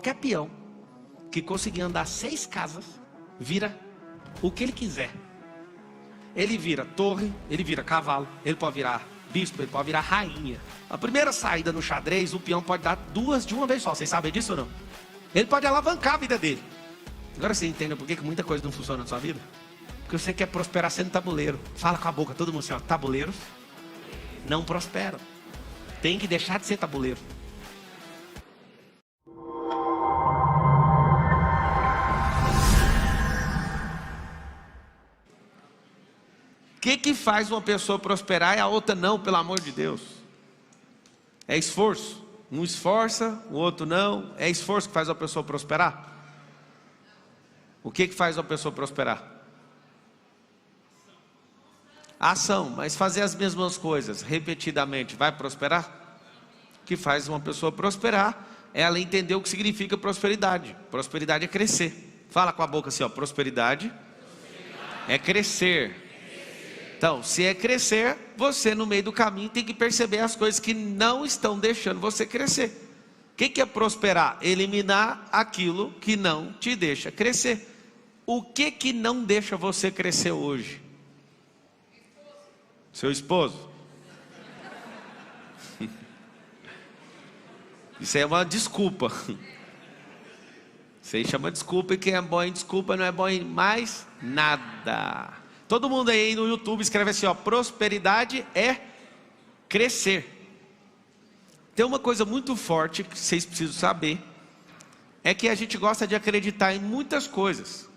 qualquer peão que conseguir andar 6 casas, vira o que ele quiser. Ele vira torre, ele vira cavalo, ele pode virar bispo, ele pode virar rainha. A primeira saída no xadrez, o peão pode dar 2 de uma vez só. Vocês sabem disso ou não? Ele pode alavancar a vida dele. Agora você entende por que muita coisa não funciona na sua vida? Porque você quer prosperar sendo tabuleiro. Fala com a boca, todo mundo assim, ó, tabuleiros não prosperam. Tem que deixar de ser tabuleiro. O que faz uma pessoa prosperar e a outra não, pelo amor de Deus? É esforço. Um esforça, o outro não. É esforço que faz uma pessoa prosperar? O que faz uma pessoa prosperar? Ação. Mas fazer as mesmas coisas repetidamente vai prosperar? O que faz uma pessoa prosperar é ela entender o que significa prosperidade. Prosperidade é crescer. Fala com a boca assim, ó, prosperidade é crescer. Então, se é crescer, você no meio do caminho tem que perceber as coisas que não estão deixando você crescer. O que é prosperar? Eliminar aquilo que não te deixa crescer. O que não deixa você crescer hoje? Seu esposo? Isso aí é uma desculpa. Isso aí chama desculpa, e quem é bom em desculpa não é bom em mais nada. Todo mundo aí no YouTube escreve assim, ó, prosperidade é crescer. Tem uma coisa muito forte que vocês precisam saber, é que a gente gosta de acreditar em muitas coisas.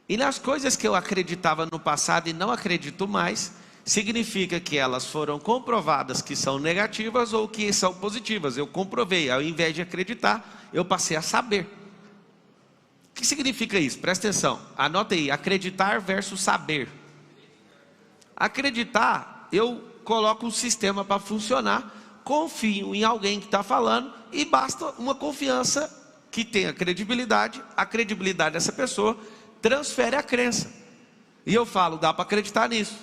E nas coisas que eu acreditava no passado e não acredito mais, significa que elas foram comprovadas que são negativas ou que são positivas. Eu comprovei, ao invés de acreditar, eu passei a saber. O que significa isso? Presta atenção, anota aí, acreditar versus saber. Acreditar, eu coloco um sistema para funcionar, confio em alguém que está falando e basta uma confiança que tenha credibilidade. A credibilidade dessa pessoa transfere a crença. E eu falo, dá para acreditar nisso.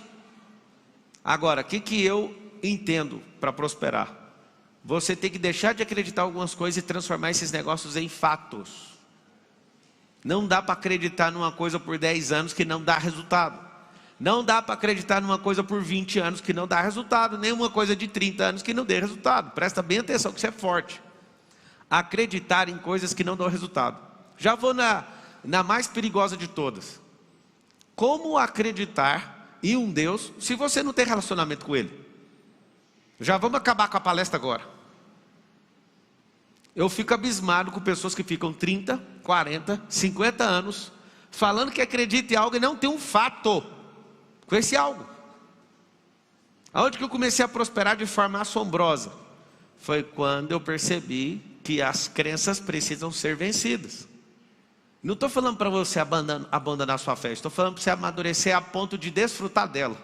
Agora, o que eu entendo para prosperar? Você tem que deixar de acreditar em algumas coisas e transformar esses negócios em fatos. Não dá para acreditar numa coisa por 10 anos que não dá resultado. Não dá para acreditar numa coisa por 20 anos que não dá resultado. Nem uma coisa de 30 anos que não dê resultado. Presta bem atenção que isso é forte. Acreditar em coisas que não dão resultado. Já vou na mais perigosa de todas. Como acreditar em um Deus se você não tem relacionamento com Ele? Já vamos acabar com a palestra agora. Eu fico abismado com pessoas que ficam 30, 40, 50 anos falando que acreditam em algo e não tem um fato com esse algo. Aonde que eu comecei a prosperar de forma assombrosa? Foi quando eu percebi que as crenças precisam ser vencidas. Não estou falando para você abandonar a sua fé, estou falando para você amadurecer a ponto de desfrutar dela.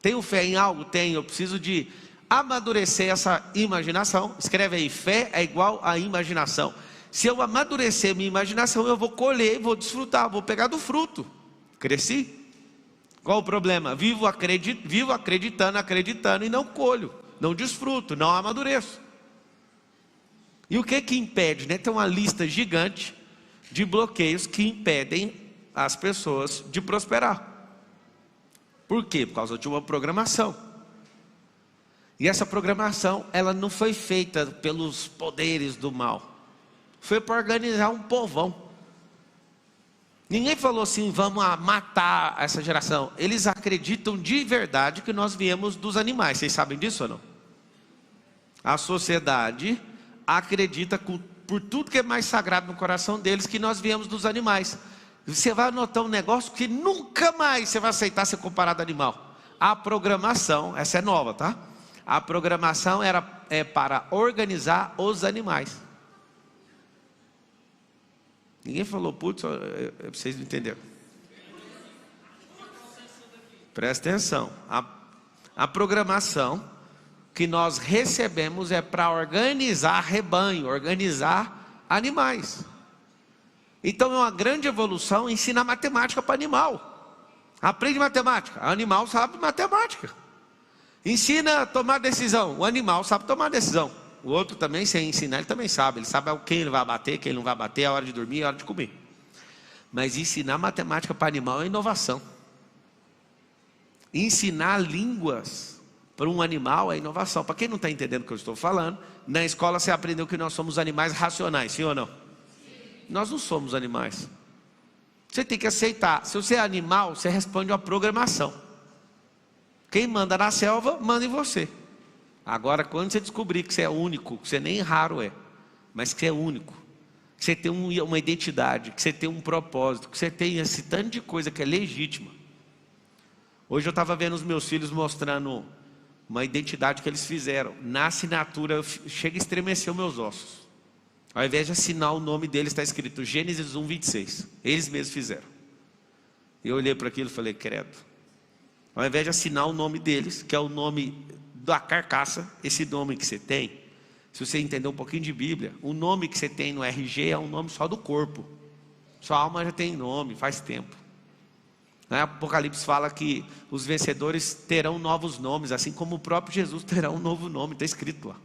Tenho fé em algo? Tenho. Eu preciso de amadurecer essa imaginação. Escreve aí, fé é igual a imaginação. Se eu amadurecer minha imaginação, eu vou colher, vou desfrutar, vou pegar do fruto. Cresci? Qual o problema? Vivo acreditando e não colho, não desfruto, não amadureço. E o que impede, né? Tem uma lista gigante de bloqueios que impedem as pessoas de prosperar. Por quê? Por causa de uma programação. E essa programação, ela não foi feita pelos poderes do mal. Foi para organizar um povão. Ninguém falou assim, vamos matar essa geração. Eles acreditam de verdade que nós viemos dos animais. Vocês sabem disso ou não? A sociedade acredita por tudo que é mais sagrado no coração deles que nós viemos dos animais. Você vai notar um negócio que nunca mais você vai aceitar ser comparado a animal. A programação, essa é nova, tá? A programação é para organizar os animais. Ninguém falou, putz, vocês não entenderam. Presta atenção. A programação que nós recebemos é para organizar rebanho, organizar animais. Então é uma grande evolução ensinar matemática para animal. Aprende matemática, o animal sabe matemática. Ensina a tomar decisão, o animal sabe tomar decisão. O outro também, sem ensinar, ele também sabe. Ele sabe quem ele vai bater, quem ele não vai bater, a hora de dormir, a hora de comer. Mas ensinar matemática para animal é inovação. Ensinar línguas para um animal é inovação. Para quem não está entendendo o que eu estou falando, na escola você aprendeu que nós somos animais racionais, sim ou não? Sim. Nós não somos animais. Você tem que aceitar. Se você é animal, você responde uma programação. Quem manda na selva, manda em você. Agora, quando você descobrir que você é único, que você nem raro é, mas que você é único, que você tem uma identidade, que você tem um propósito, que você tem esse tanto de coisa que é legítima. Hoje eu estava vendo os meus filhos mostrando uma identidade que eles fizeram. Na assinatura, chega a estremecer os meus ossos. Ao invés de assinar o nome deles, está escrito Gênesis 1:26. Eles mesmos fizeram. Eu olhei para aquilo e falei, credo. Ao invés de assinar o nome deles, que é o nome da carcaça, esse nome que você tem, se você entender um pouquinho de Bíblia, o nome que você tem no RG é um nome só do corpo. Sua alma já tem nome, faz tempo. Apocalipse fala que os vencedores terão novos nomes, assim como o próprio Jesus terá um novo nome, está escrito lá.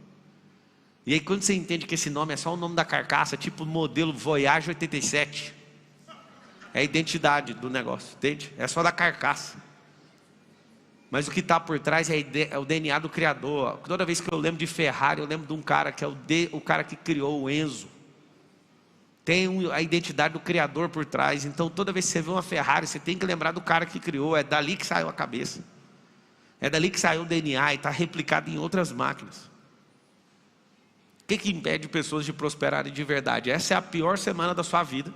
E aí quando você entende que esse nome é só o nome da carcaça, tipo modelo Voyage 87, é a identidade do negócio, entende? É só da carcaça. Mas o que está por trás é o DNA do Criador. Toda vez que eu lembro de Ferrari, eu lembro de um cara que é o cara que criou o Enzo. Tem a identidade do Criador por trás. Então toda vez que você vê uma Ferrari, você tem que lembrar do cara que criou. É dali que saiu a cabeça. É dali que saiu o DNA e está replicado em outras máquinas. O que impede pessoas de prosperarem de verdade? Essa é a pior semana da sua vida.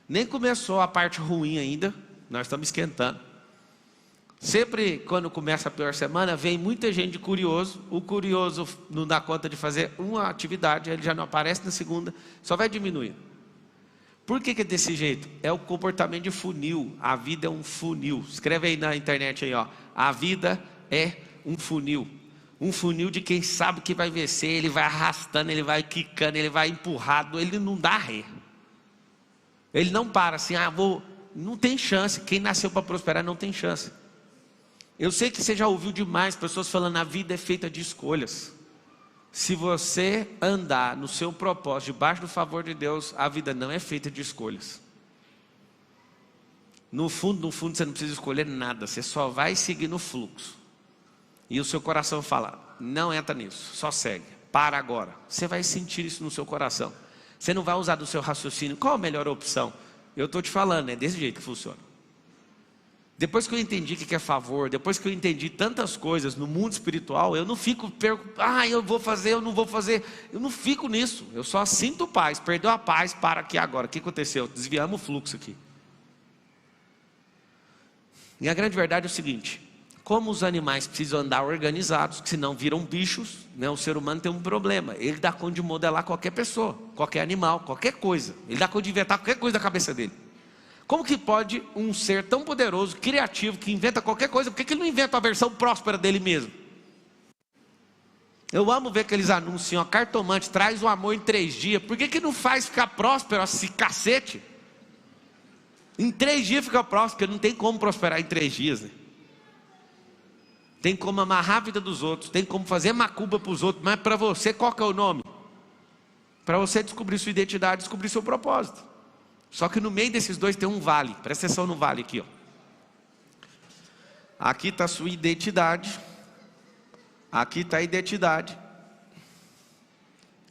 Nem começou a parte ruim ainda. Nós estamos esquentando. Sempre quando começa a pior semana, vem muita gente de curioso. O curioso não dá conta de fazer uma atividade, ele já não aparece na segunda, só vai diminuindo. Por que é desse jeito? É o comportamento de funil. A vida é um funil. Escreve aí na internet aí, ó. A vida é um funil. Um funil de quem sabe que vai vencer. Ele vai arrastando, ele vai quicando, ele vai empurrado. Ele não dá ré. Ele não para assim, não tem chance. Quem nasceu para prosperar não tem chance. Eu sei que você já ouviu demais pessoas falando, a vida é feita de escolhas. Se você andar no seu propósito, debaixo do favor de Deus, a vida não é feita de escolhas. No fundo, você não precisa escolher nada, você só vai seguir no fluxo. E o seu coração fala, não entra nisso, só segue, para agora. Você vai sentir isso no seu coração. Você não vai usar do seu raciocínio, qual a melhor opção? Eu estou te falando, é desse jeito que funciona. Depois que eu entendi o que é favor, depois que eu entendi tantas coisas no mundo espiritual, eu não fico, eu vou fazer, eu não vou fazer, eu não fico nisso, eu só sinto paz, perdeu a paz, para aqui agora, o que aconteceu? Desviamos o fluxo aqui. E a grande verdade é o seguinte, como os animais precisam andar organizados, que senão viram bichos, né? O ser humano tem um problema, ele dá conta de modelar qualquer pessoa, qualquer animal, qualquer coisa, ele dá conta de inventar qualquer coisa da cabeça dele. Como que pode um ser tão poderoso, criativo, que inventa qualquer coisa, por que ele não inventa a versão próspera dele mesmo? Eu amo ver aqueles anúncios, cartomante, traz o amor em 3 dias, por que não faz ficar próspero esse cacete? Em 3 dias fica próspero, porque não tem como prosperar em 3 dias, né? Tem como amarrar a vida dos outros, tem como fazer macumba para os outros, mas para você qual que é o nome? Para você descobrir sua identidade, descobrir seu propósito. Só que no meio desses dois tem um vale. Presta atenção no vale aqui, ó. Aqui está a sua identidade. Aqui está a identidade.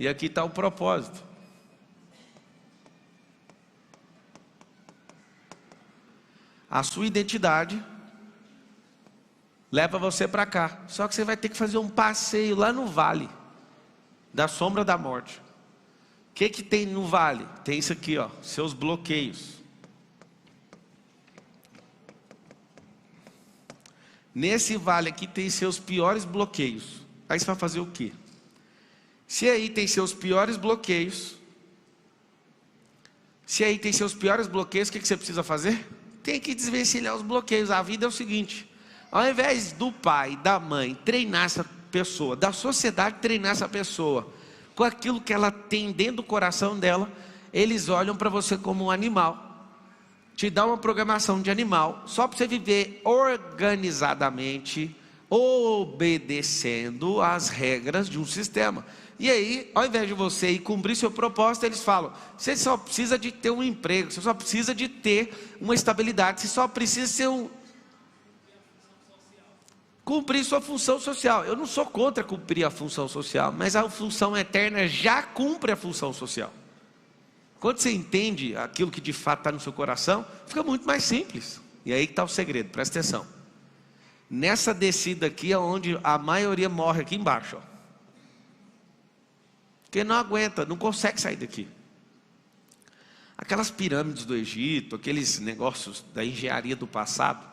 E aqui está o propósito. A sua identidade leva você para cá. Só que você vai ter que fazer um passeio lá no vale da sombra da morte. O que tem no vale? Tem isso aqui, ó, seus bloqueios. Nesse vale aqui tem seus piores bloqueios. Aí você vai fazer o quê? Se aí tem seus piores bloqueios, o que você precisa fazer? Tem que desvencilhar os bloqueios. A vida é o seguinte, ao invés do pai, da mãe treinar essa pessoa, da sociedade treinar essa pessoa com aquilo que ela tem dentro do coração dela, eles olham para você como um animal, te dá uma programação de animal, só para você viver organizadamente, obedecendo às regras de um sistema. E aí, ao invés de você ir cumprir seu propósito, eles falam: você só precisa de ter um emprego, você só precisa de ter uma estabilidade, você só precisa ser cumprir sua função social. Eu não sou contra cumprir a função social, mas a função eterna já cumpre a função social. Quando você entende aquilo que de fato está no seu coração, fica muito mais simples. E aí que está o segredo, presta atenção. Nessa descida aqui é onde a maioria morre aqui embaixo, ó. Porque não aguenta, não consegue sair daqui. Aquelas pirâmides do Egito, aqueles negócios da engenharia do passado,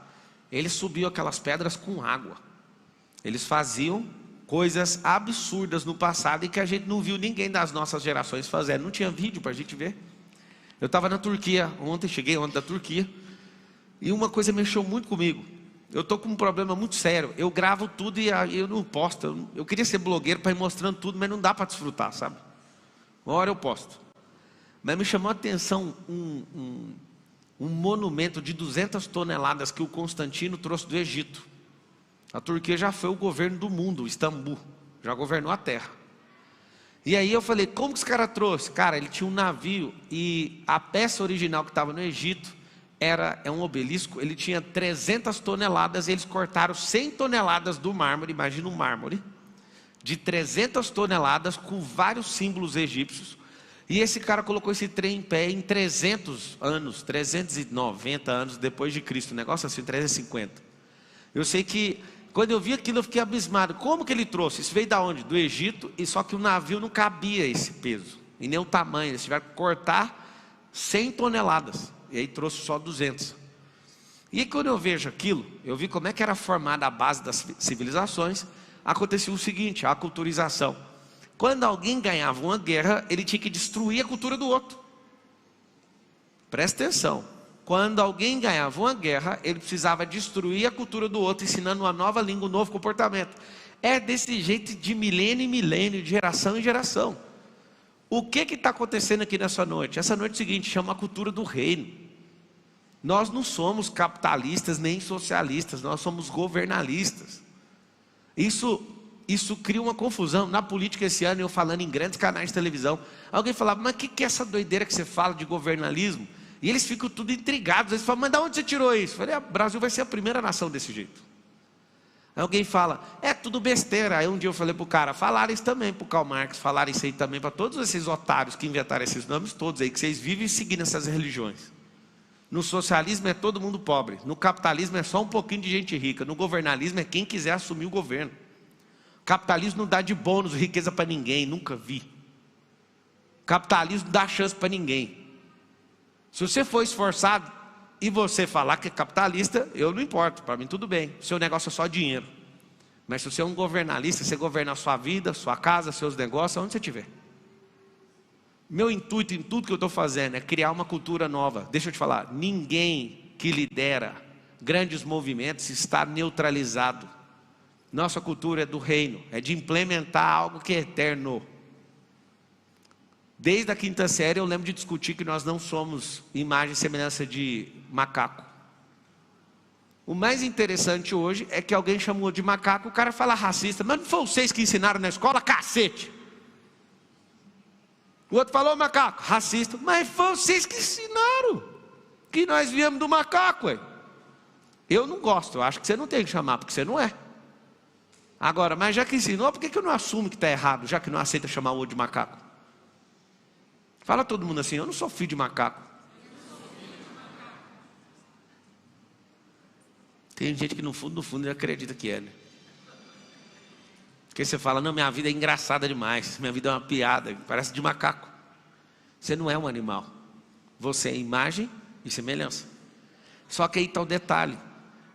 eles subiam aquelas pedras com água. Eles faziam coisas absurdas no passado e que a gente não viu ninguém das nossas gerações fazendo. Não tinha vídeo para a gente ver. Eu estava na Turquia ontem, cheguei ontem da Turquia, e uma coisa mexeu muito comigo. Eu estou com um problema muito sério. Eu gravo tudo e eu não posto. Eu queria ser blogueiro para ir mostrando tudo, mas não dá para desfrutar, sabe? Uma hora eu posto. Mas me chamou a atenção um monumento de 200 toneladas que o Constantino trouxe do Egito. A Turquia já foi o governo do mundo, Istambul. Já governou a terra. E aí eu falei: como que esse cara trouxe? Cara, ele tinha um navio e a peça original que estava no Egito é um obelisco. Ele tinha 300 toneladas, eles cortaram 100 toneladas do mármore. Imagina um mármore de 300 toneladas com vários símbolos egípcios. E esse cara colocou esse trem em pé em 300 anos, 390 anos depois de Cristo, um negócio assim, 350. Eu sei que quando eu vi aquilo eu fiquei abismado. Como que ele trouxe? Isso veio da onde? Do Egito, e só que o navio não cabia esse peso, e nem o tamanho. Eles tiveram que cortar 100 toneladas, e aí trouxe só 200. E aí, quando eu vejo aquilo, eu vi como é que era formada a base das civilizações. Acontecia o seguinte: a aculturização. Quando alguém ganhava uma guerra, ele tinha que destruir a cultura do outro. Presta atenção. Quando alguém ganhava uma guerra, ele precisava destruir a cultura do outro, ensinando uma nova língua, um novo comportamento. É desse jeito de milênio em milênio, de geração em geração. O que está acontecendo aqui nessa noite? Essa noite é o seguinte: chama a cultura do reino. Nós não somos capitalistas nem socialistas, nós somos governalistas. Isso cria uma confusão. Na política esse ano, eu falando em grandes canais de televisão, alguém falava: mas o que é essa doideira que você fala de governalismo? E eles ficam tudo intrigados. Eles falam: mas de onde você tirou isso? Eu falei: o Brasil vai ser a primeira nação desse jeito. Aí alguém fala: é tudo besteira. Aí um dia eu falei para o cara: falaram isso também para o Karl Marx, falaram isso aí também para todos esses otários que inventaram esses nomes todos aí, que vocês vivem seguindo essas religiões. No socialismo é todo mundo pobre, no capitalismo é só um pouquinho de gente rica, no governalismo é quem quiser assumir o governo. O capitalismo não dá de bônus riqueza para ninguém, nunca vi. O capitalismo dá chance para ninguém. Se você for esforçado e você falar que é capitalista, eu não importo, para mim tudo bem. O seu negócio é só dinheiro. Mas se você é um governalista, você governa a sua vida, sua casa, seus negócios, onde você estiver. Meu intuito em tudo que eu estou fazendo é criar uma cultura nova. Deixa eu te falar: ninguém que lidera grandes movimentos está neutralizado. Nossa cultura é do reino, é de implementar algo que é eterno. Desde a quinta série eu lembro de discutir que nós não somos imagem e semelhança de macaco. O mais interessante hoje é que alguém chamou de macaco, o cara fala racista. Mas não foi vocês que ensinaram na escola, cacete? O outro falou macaco, racista. Mas foi vocês que ensinaram que nós viemos do macaco, ué. Eu não gosto, eu acho que você não tem que chamar, porque você não é. Agora, mas já que ensinou, por que eu não assumo que está errado, já que não aceita chamar o outro de macaco? Fala todo mundo assim: eu não sou filho de macaco. Tem gente que no fundo acredita que é, né? Porque você fala: não, minha vida é engraçada demais, minha vida é uma piada, parece de macaco. Você não é um animal, você é imagem e semelhança. Só que aí está o detalhe: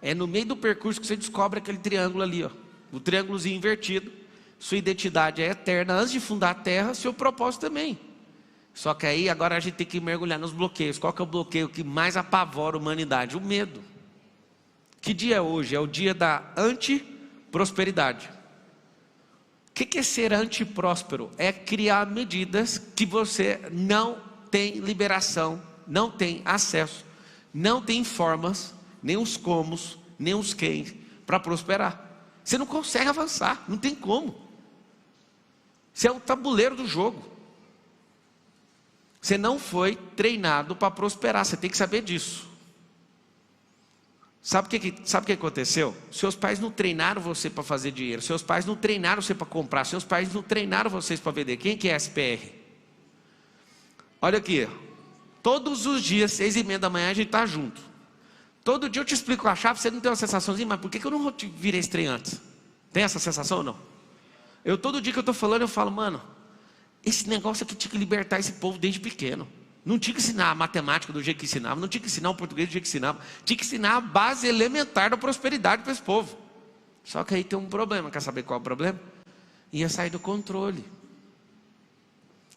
é no meio do percurso que você descobre aquele triângulo ali, ó, o triângulozinho invertido. Sua identidade é eterna antes de fundar a terra, seu propósito também. Só que aí agora a gente tem que mergulhar nos bloqueios. Qual que é o bloqueio que mais apavora a humanidade? O medo. Que dia é hoje? É o dia da anti-prosperidade. O que é ser antipróspero? É criar medidas que você não tem liberação, não tem acesso, não tem formas, nem os comos, nem os quem, para prosperar. Você não consegue avançar, não tem como. Você é o tabuleiro do jogo. Você não foi treinado para prosperar, você tem que saber disso. Sabe o que aconteceu? Seus pais não treinaram você para fazer dinheiro, seus pais não treinaram você para comprar, seus pais não treinaram vocês para vender. Quem que é SPR? Olha aqui, todos os dias, 6h30 da manhã, a gente está junto. Todo dia eu te explico a chave, você não tem uma sensaçãozinha, mas por que eu não virei esse trem antes? Tem essa sensação ou não? Todo dia que eu estou falando, eu falo, mano, esse negócio aqui tinha que libertar esse povo desde pequeno. Não tinha que ensinar a matemática do jeito que ensinava, não tinha que ensinar o português do jeito que ensinava, tinha que ensinar a base elementar da prosperidade para esse povo. Só que aí tem um problema, quer saber qual é o problema? Ia sair do controle.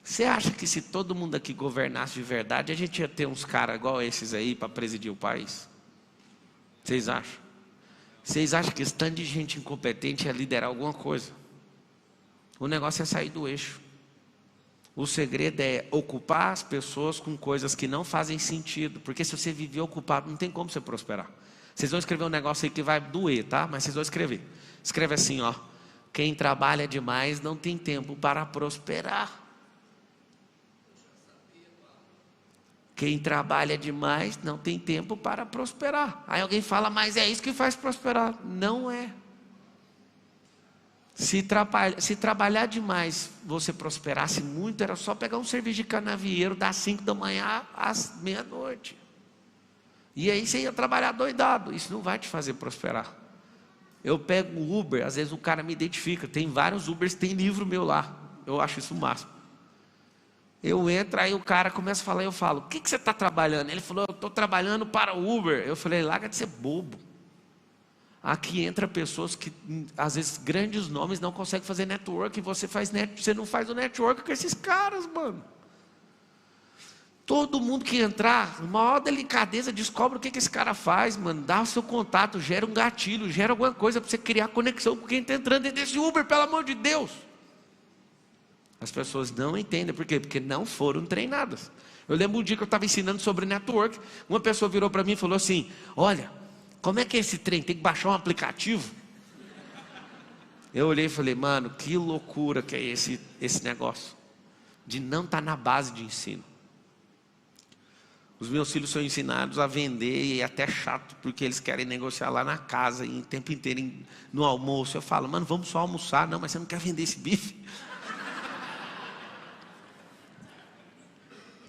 Você acha que se todo mundo aqui governasse de verdade, a gente ia ter uns caras igual esses aí para presidir o país? Vocês acham? Vocês acham que esse tanto de gente incompetente ia liderar alguma coisa? O negócio é sair do eixo. O segredo é ocupar as pessoas com coisas que não fazem sentido. Porque se você viver ocupado, não tem como você prosperar. Vocês vão escrever um negócio aí que vai doer, tá? Mas vocês vão escrever. Escreve assim, ó. Quem trabalha demais não tem tempo para prosperar. Quem trabalha demais não tem tempo para prosperar. Aí alguém fala, mas é isso que faz prosperar. Não é. Se trabalhar demais, você prosperasse muito, era só pegar um serviço de canavieiro das 5 da manhã às meia-noite. E aí você ia trabalhar doidado. Isso não vai te fazer prosperar. Eu pego o Uber, às vezes o cara me identifica. Tem vários Ubers, tem livro meu lá. Eu acho isso o máximo. Eu entro, aí o cara começa a falar, eu falo, o que você está trabalhando? Ele falou, eu estou trabalhando para o Uber. Eu falei, larga de ser bobo. Aqui entra pessoas que, às vezes, grandes nomes não conseguem fazer network. Você não faz o network com esses caras, mano. Todo mundo que entrar, maior delicadeza, descobre o que esse cara faz, mano. Dá o seu contato, gera um gatilho, gera alguma coisa para você criar conexão com quem está entrando dentro desse Uber, pelo amor de Deus. As pessoas não entendem, por quê? Porque não foram treinadas. Eu lembro um dia que eu estava ensinando sobre network, uma pessoa virou para mim e falou assim, olha, como é que é esse trem? Tem que baixar um aplicativo? Eu olhei e falei, mano, que loucura que é esse negócio. De não estar na base de ensino. Os meus filhos são ensinados a vender e é até chato, porque eles querem negociar lá na casa, e o tempo inteiro no almoço. Eu falo, mano, vamos só almoçar. Não, mas você não quer vender esse bife?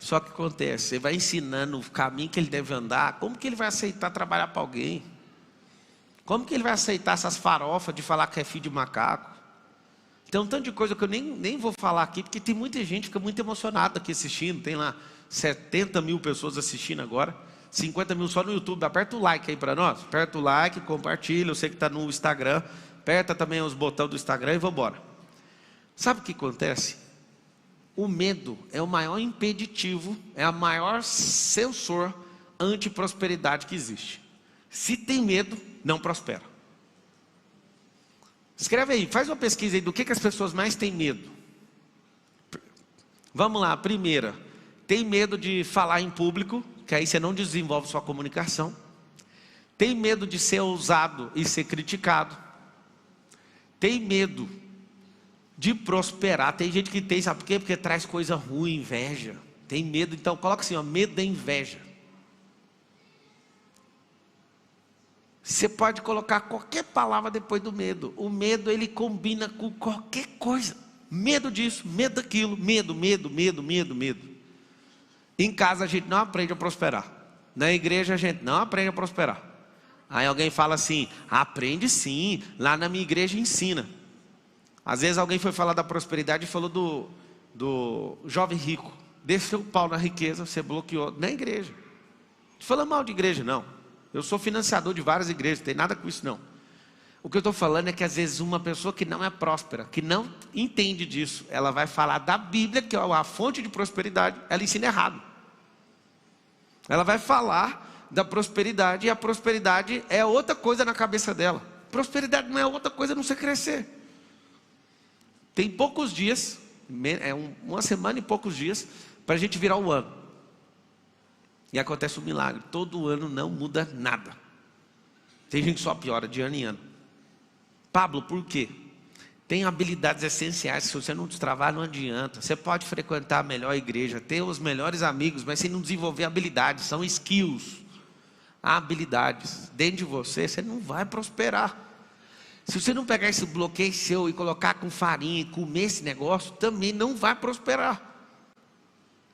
Só que acontece, você vai ensinando o caminho que ele deve andar, como que ele vai aceitar trabalhar para alguém? Como que ele vai aceitar essas farofas de falar que é filho de macaco? Tem um tanto de coisa que eu nem vou falar aqui, porque tem muita gente que fica muito emocionada aqui assistindo, tem lá 70 mil pessoas assistindo agora, 50 mil só no YouTube. Aperta o like aí para nós, aperta o like, compartilha, eu sei que está no Instagram, aperta também os botões do Instagram e vamos embora. Sabe o que acontece? O medo é o maior impeditivo, é o maior sensor anti-prosperidade que existe. Se tem medo, não prospera. Escreve aí, faz uma pesquisa aí do que as pessoas mais têm medo. Vamos lá, a primeira, tem medo de falar em público, que aí você não desenvolve sua comunicação. Tem medo de ser ousado e ser criticado. Tem medo de prosperar. Tem gente que tem, sabe por quê? Porque traz coisa ruim, inveja. Tem medo, então coloca assim, ó, medo da inveja. Você pode colocar qualquer palavra depois do medo. O medo, ele combina com qualquer coisa. Medo disso, medo daquilo, medo. Em casa a gente não aprende a prosperar. Na igreja a gente não aprende a prosperar. Aí alguém fala assim, aprende sim, lá na minha igreja ensina. Às vezes alguém foi falar da prosperidade e falou do jovem rico. Desceu o pau na riqueza, você bloqueou na igreja. Não falando mal de igreja, não. Eu sou financiador de várias igrejas, não tem nada com isso não. O que eu estou falando é que às vezes uma pessoa que não é próspera, que não entende disso, ela vai falar da Bíblia, que é a fonte de prosperidade, ela ensina errado. Ela vai falar da prosperidade, e a prosperidade é outra coisa na cabeça dela. Prosperidade não é outra coisa a não ser crescer. Tem poucos dias, uma semana e poucos dias, para a gente virar o ano. E acontece um milagre, todo ano não muda nada. Tem gente que só piora de ano em ano. Pablo, por quê? Tem habilidades essenciais que se você não destravar não adianta. Você pode frequentar a melhor igreja, ter os melhores amigos, mas se não desenvolver habilidades, são skills. Há habilidades dentro de você, você não vai prosperar. Se você não pegar esse bloqueio seu e colocar com farinha e comer esse negócio, também não vai prosperar.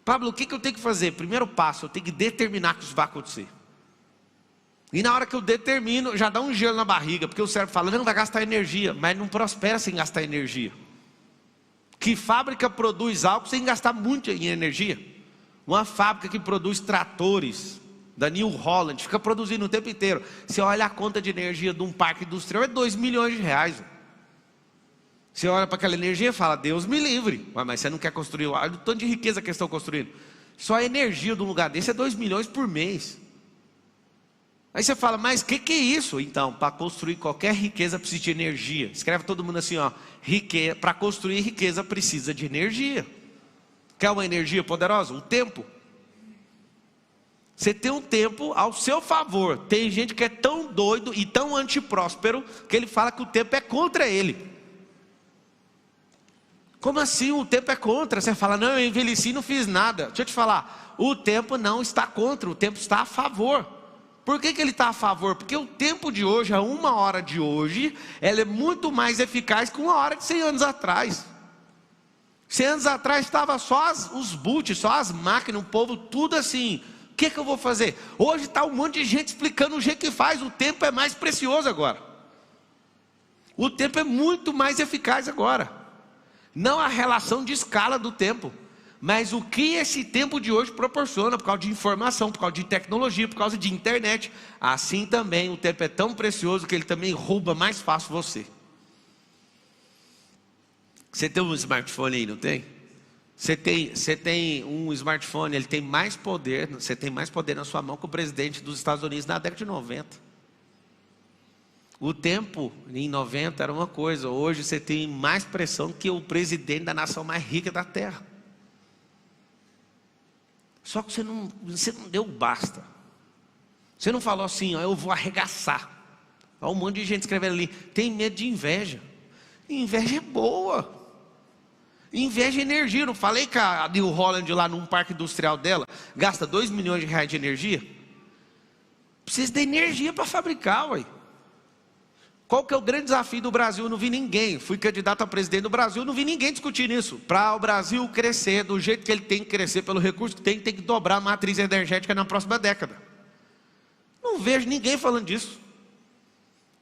Pablo, o que eu tenho que fazer? Primeiro passo, eu tenho que determinar que isso vai acontecer. E na hora que eu determino, já dá um gelo na barriga, porque o cérebro fala, não vai gastar energia, mas não prospera sem gastar energia. Que fábrica produz algo sem gastar muito em energia? Uma fábrica que produz tratores, da New Holland, fica produzindo o tempo inteiro. Você olha a conta de energia de um parque industrial, é 2 milhões de reais. Você olha para aquela energia e fala, Deus me livre. Mas você não quer construir, olha o tanto de riqueza que eles estão construindo. Só a energia de um lugar desse é 2 milhões por mês. Aí você fala, mas o que é isso? Então, para construir qualquer riqueza precisa de energia. Escreve todo mundo assim, ó, para construir riqueza precisa de energia. Quer uma energia poderosa? Um tempo. Você tem um tempo ao seu favor. Tem gente que é tão doido e tão antipróspero que ele fala que o tempo é contra ele. Como assim o tempo é contra? Você fala, não, eu envelheci e não fiz nada. Deixa eu te falar, o tempo não está contra, o tempo está a favor. Por que ele está a favor? Porque o tempo de hoje, a 1 hora de hoje, ela é muito mais eficaz que 1 hora de 100 anos atrás. 100 anos atrás estava só os boots, só as máquinas, o povo tudo assim. O que eu vou fazer? Hoje está um monte de gente explicando o jeito que faz. O tempo é mais precioso agora. O tempo é muito mais eficaz agora. Não a relação de escala do tempo, mas o que esse tempo de hoje proporciona, por causa de informação, por causa de tecnologia, por causa de internet. Assim também o tempo é tão precioso que ele também rouba mais fácil você. Você tem um smartphone aí, não tem? Você tem um smartphone, ele tem mais poder, você tem mais poder na sua mão que o presidente dos Estados Unidos na década de 90. O tempo em 90 era uma coisa, hoje você tem mais pressão que o presidente da nação mais rica da terra. Só que você não deu basta. Você não falou assim, ó, eu vou arregaçar. Olha um monte de gente escrevendo ali, tem medo de inveja. Inveja é boa. Inveja é energia. Não falei que a New Holland lá num parque industrial dela gasta 2 milhões de reais de energia? Precisa de energia para fabricar, ué. Qual que é o grande desafio do Brasil? Eu não vi ninguém, fui candidato a presidente do Brasil, não vi ninguém discutir isso. Para o Brasil crescer do jeito que ele tem que crescer, pelo recurso que tem que dobrar a matriz energética na próxima década. Não vejo ninguém falando disso.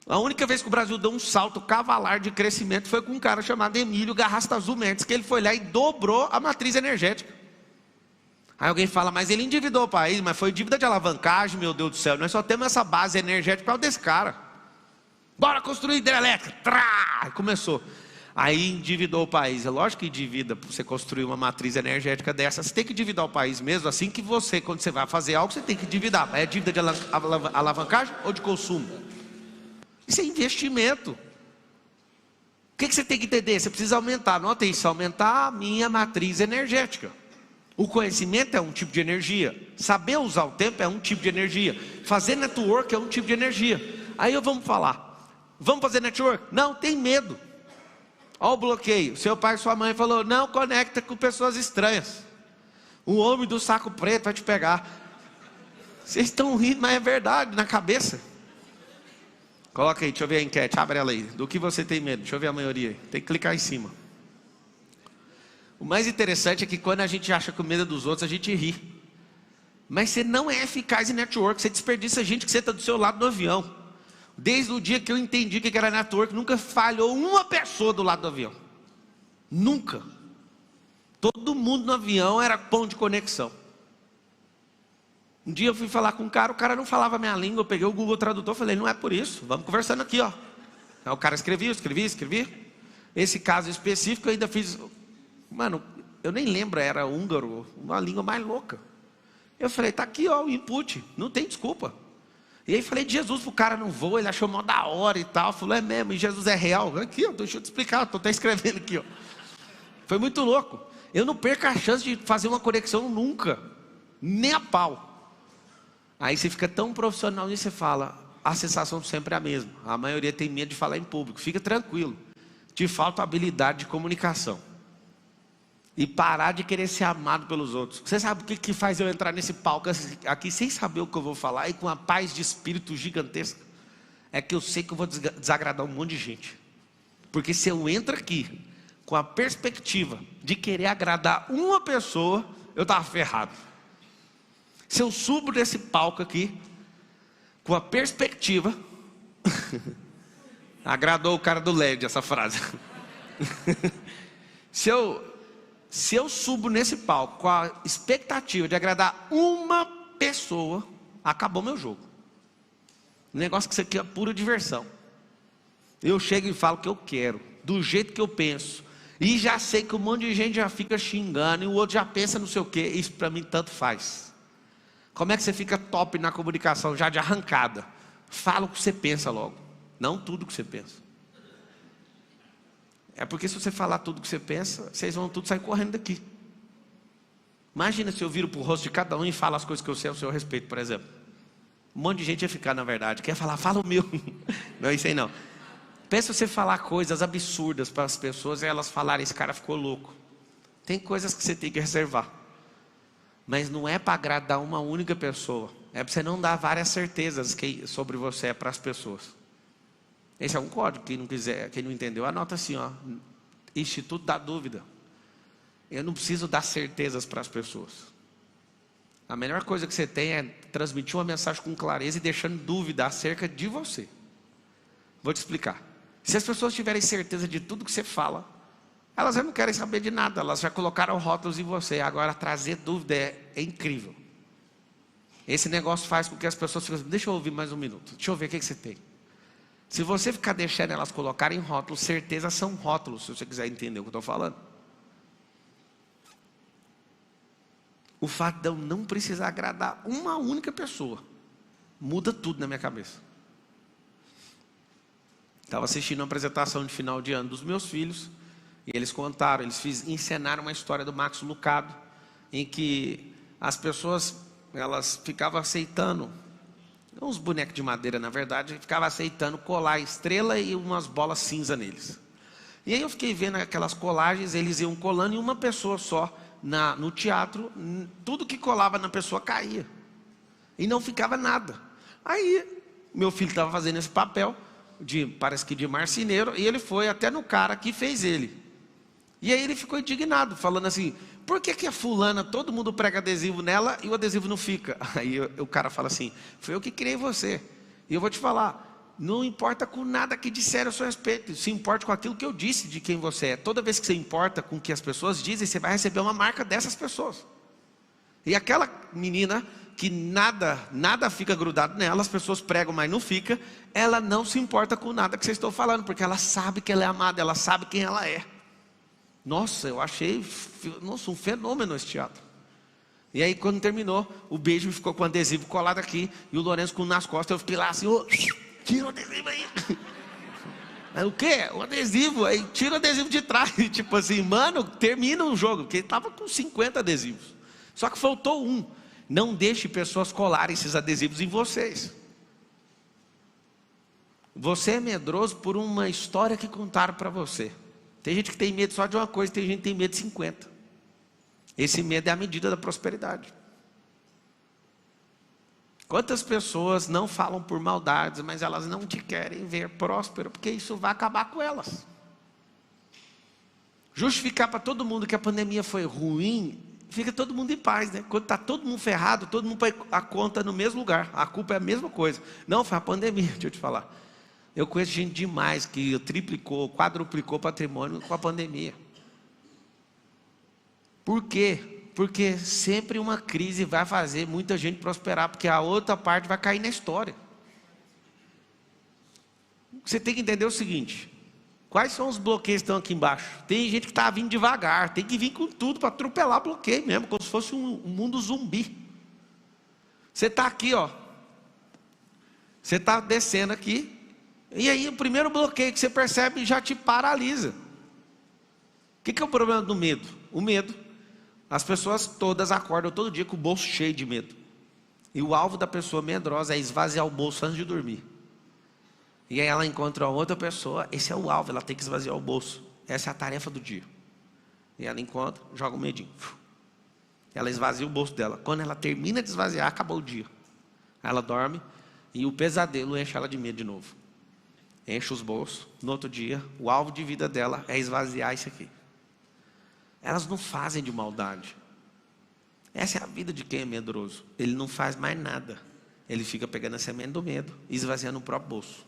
A única vez que o Brasil deu um salto cavalar de crescimento foi com um cara chamado Emílio Garrastazu Mendes, que ele foi lá e dobrou a matriz energética. Aí alguém fala, mas ele endividou o país, mas foi dívida de alavancagem, meu Deus do céu. Nós só temos essa base energética por causa desse cara. Bora construir hidrelétrica. Trá! Começou. Aí endividou o país. É lógico que endivida para você construir uma matriz energética dessa. Você tem que endividar o país mesmo. Assim que você, quando você vai fazer algo, você tem que endividar. É dívida de alavancagem ou de consumo? Isso é investimento. O que você tem que entender? Você precisa aumentar, anota isso, aumentar a minha matriz energética. O conhecimento é um tipo de energia. Saber usar o tempo é um tipo de energia. Fazer network é um tipo de energia. Aí vamos falar. Vamos fazer network? Não, tem medo. Olha o bloqueio. Seu pai e sua mãe falou, não conecta com pessoas estranhas. O homem do saco preto vai te pegar. Vocês estão rindo, mas é verdade, na cabeça. Coloca aí, deixa eu ver a enquete, abre ela aí. Do que você tem medo? Deixa eu ver a maioria aí. Tem que clicar em cima. O mais interessante é que quando a gente acha que o medo é dos outros, a gente ri. Mas você não é eficaz em network, você desperdiça gente que senta do seu lado no avião. Desde o dia que eu entendi que era network, nunca falhou uma pessoa do lado do avião. Nunca. Todo mundo no avião era ponto de conexão. Um dia eu fui falar com um cara, o cara não falava a minha língua, eu peguei o Google Tradutor, falei, não é por isso, vamos conversando aqui, ó. Aí o cara escrevia, escrevi. Esse caso específico eu ainda fiz, mano, eu nem lembro, era húngaro, uma língua mais louca. Eu falei, tá aqui, ó, o input, não tem desculpa. E aí falei de Jesus pro cara no voo, ele achou mó da hora e tal. Falou, é mesmo, e Jesus é real. Aqui, ó, deixa eu te explicar, estou até escrevendo aqui, ó. Foi muito louco. Eu não perco a chance de fazer uma conexão nunca, nem a pau. Aí você fica tão profissional e você fala, a sensação sempre é a mesma. A maioria tem medo de falar em público, fica tranquilo. te falta habilidade de comunicação. E parar de querer ser amado pelos outros. Você sabe o que faz eu entrar nesse palco aqui sem saber o que eu vou falar e com uma paz de espírito gigantesca? É que eu sei que eu vou desagradar um monte de gente. Porque se eu entro aqui com a perspectiva de querer agradar uma pessoa, eu estava ferrado. Se eu subo desse palco aqui com a perspectiva... Agradou o cara do LED essa frase. Se eu subo nesse palco com a expectativa de agradar uma pessoa, acabou meu jogo. Um negócio que isso aqui é pura diversão. Eu chego e falo o que eu quero, do jeito que eu penso, e já sei que um monte de gente já fica xingando, e o outro já pensa não sei o que. Isso para mim tanto faz. Como é que você fica top na comunicação já de arrancada? Fala o que você pensa logo, não tudo que você pensa. É porque se você falar tudo que você pensa, vocês vão tudo sair correndo daqui. Imagina se eu viro para o rosto de cada um e falo as coisas que eu sei ao seu respeito, por exemplo. Um monte de gente ia ficar, na verdade, quer falar, fala o meu. Não é isso aí não. Pensa você falar coisas absurdas para as pessoas e elas falarem, esse cara ficou louco. Tem coisas que você tem que reservar. Mas não é para agradar uma única pessoa. É para você não dar várias certezas sobre você para as pessoas. Esse é um código, quem não quiser, quem não entendeu, anota assim, ó, Instituto da Dúvida. Eu não preciso dar certezas para as pessoas. A melhor coisa que você tem é transmitir uma mensagem com clareza e deixando dúvida acerca de você. Vou te explicar. Se as pessoas tiverem certeza de tudo que você fala, elas já não querem saber de nada, elas já colocaram rótulos em você. Agora trazer dúvida é incrível. Esse negócio faz com que as pessoas fiquem assim, deixa eu ouvir mais um minuto, deixa eu ver o que você tem. Se você ficar deixando elas colocarem rótulos, certeza são rótulos, se você quiser entender o que eu estou falando. O fato de eu não precisar agradar uma única pessoa, muda tudo na minha cabeça. Estava assistindo uma apresentação de final de ano dos meus filhos, e eles contaram, encenaram uma história do Max Lucado, em que as pessoas, elas ficavam aceitando, uns bonecos de madeira na verdade, ficavam aceitando colar estrela e umas bolas cinza neles. E aí eu fiquei vendo aquelas colagens, eles iam colando em uma pessoa só, no teatro, tudo que colava na pessoa caía, e não ficava nada. Aí, meu filho estava fazendo esse papel, parece que de marceneiro, e ele foi até no cara que fez ele. E aí ele ficou indignado, falando assim, por que a fulana, todo mundo prega adesivo nela e o adesivo não fica? Aí o cara fala assim, foi eu que criei você. E eu vou te falar, não importa com nada que disseram a seu respeito, se importa com aquilo que eu disse de quem você é. Toda vez que você importa com o que as pessoas dizem, você vai receber uma marca dessas pessoas. E aquela menina que nada fica grudado nela, as pessoas pregam, mas não fica, ela não se importa com nada que vocês estão falando, porque ela sabe que ela é amada, ela sabe quem ela é. Nossa, eu achei um fenômeno esse teatro. E aí quando terminou, o beijo ficou com o adesivo colado aqui, e o Lourenço com nas costas, eu fiquei lá assim, tira o adesivo aí. Aí, o quê? O adesivo, aí tira o adesivo de trás, tipo assim, mano, termina o jogo, porque ele estava com 50 adesivos. Só que faltou um. Não deixe pessoas colarem esses adesivos em vocês. Você é medroso por uma história que contaram para você. Tem gente que tem medo só de uma coisa, tem gente que tem medo de 50. Esse medo é a medida da prosperidade. Quantas pessoas não falam por maldades, mas elas não te querem ver próspero, porque isso vai acabar com elas. Justificar para todo mundo que a pandemia foi ruim, fica todo mundo em paz, né? Quando está todo mundo ferrado, todo mundo põe a conta no mesmo lugar, a culpa é a mesma coisa. Não, foi a pandemia, deixa eu te falar. Eu conheço gente demais que triplicou, quadruplicou patrimônio com a pandemia. Por quê? Porque sempre uma crise vai fazer muita gente prosperar, porque a outra parte vai cair na história. Você tem que entender o seguinte, quais são os bloqueios que estão aqui embaixo? Tem gente que está vindo devagar, tem que vir com tudo para atropelar bloqueio mesmo, como se fosse um mundo zumbi. Você está aqui, ó. Você está descendo aqui, e aí o primeiro bloqueio que você percebe já te paralisa. O que é o problema do medo? O medo, as pessoas todas acordam todo dia com o bolso cheio de medo. E o alvo da pessoa medrosa é esvaziar o bolso antes de dormir. E aí ela encontra outra pessoa, esse é o alvo, ela tem que esvaziar o bolso. Essa é a tarefa do dia. E ela encontra, joga um medinho. Ela esvazia o bolso dela. Quando ela termina de esvaziar, acabou o dia. Ela dorme e o pesadelo enche ela de medo de novo. Enche os bolsos. No outro dia, o alvo de vida dela é esvaziar isso aqui. Elas não fazem de maldade. Essa é a vida de quem é medroso. Ele não faz mais nada. Ele fica pegando a semente do medo e esvaziando o próprio bolso.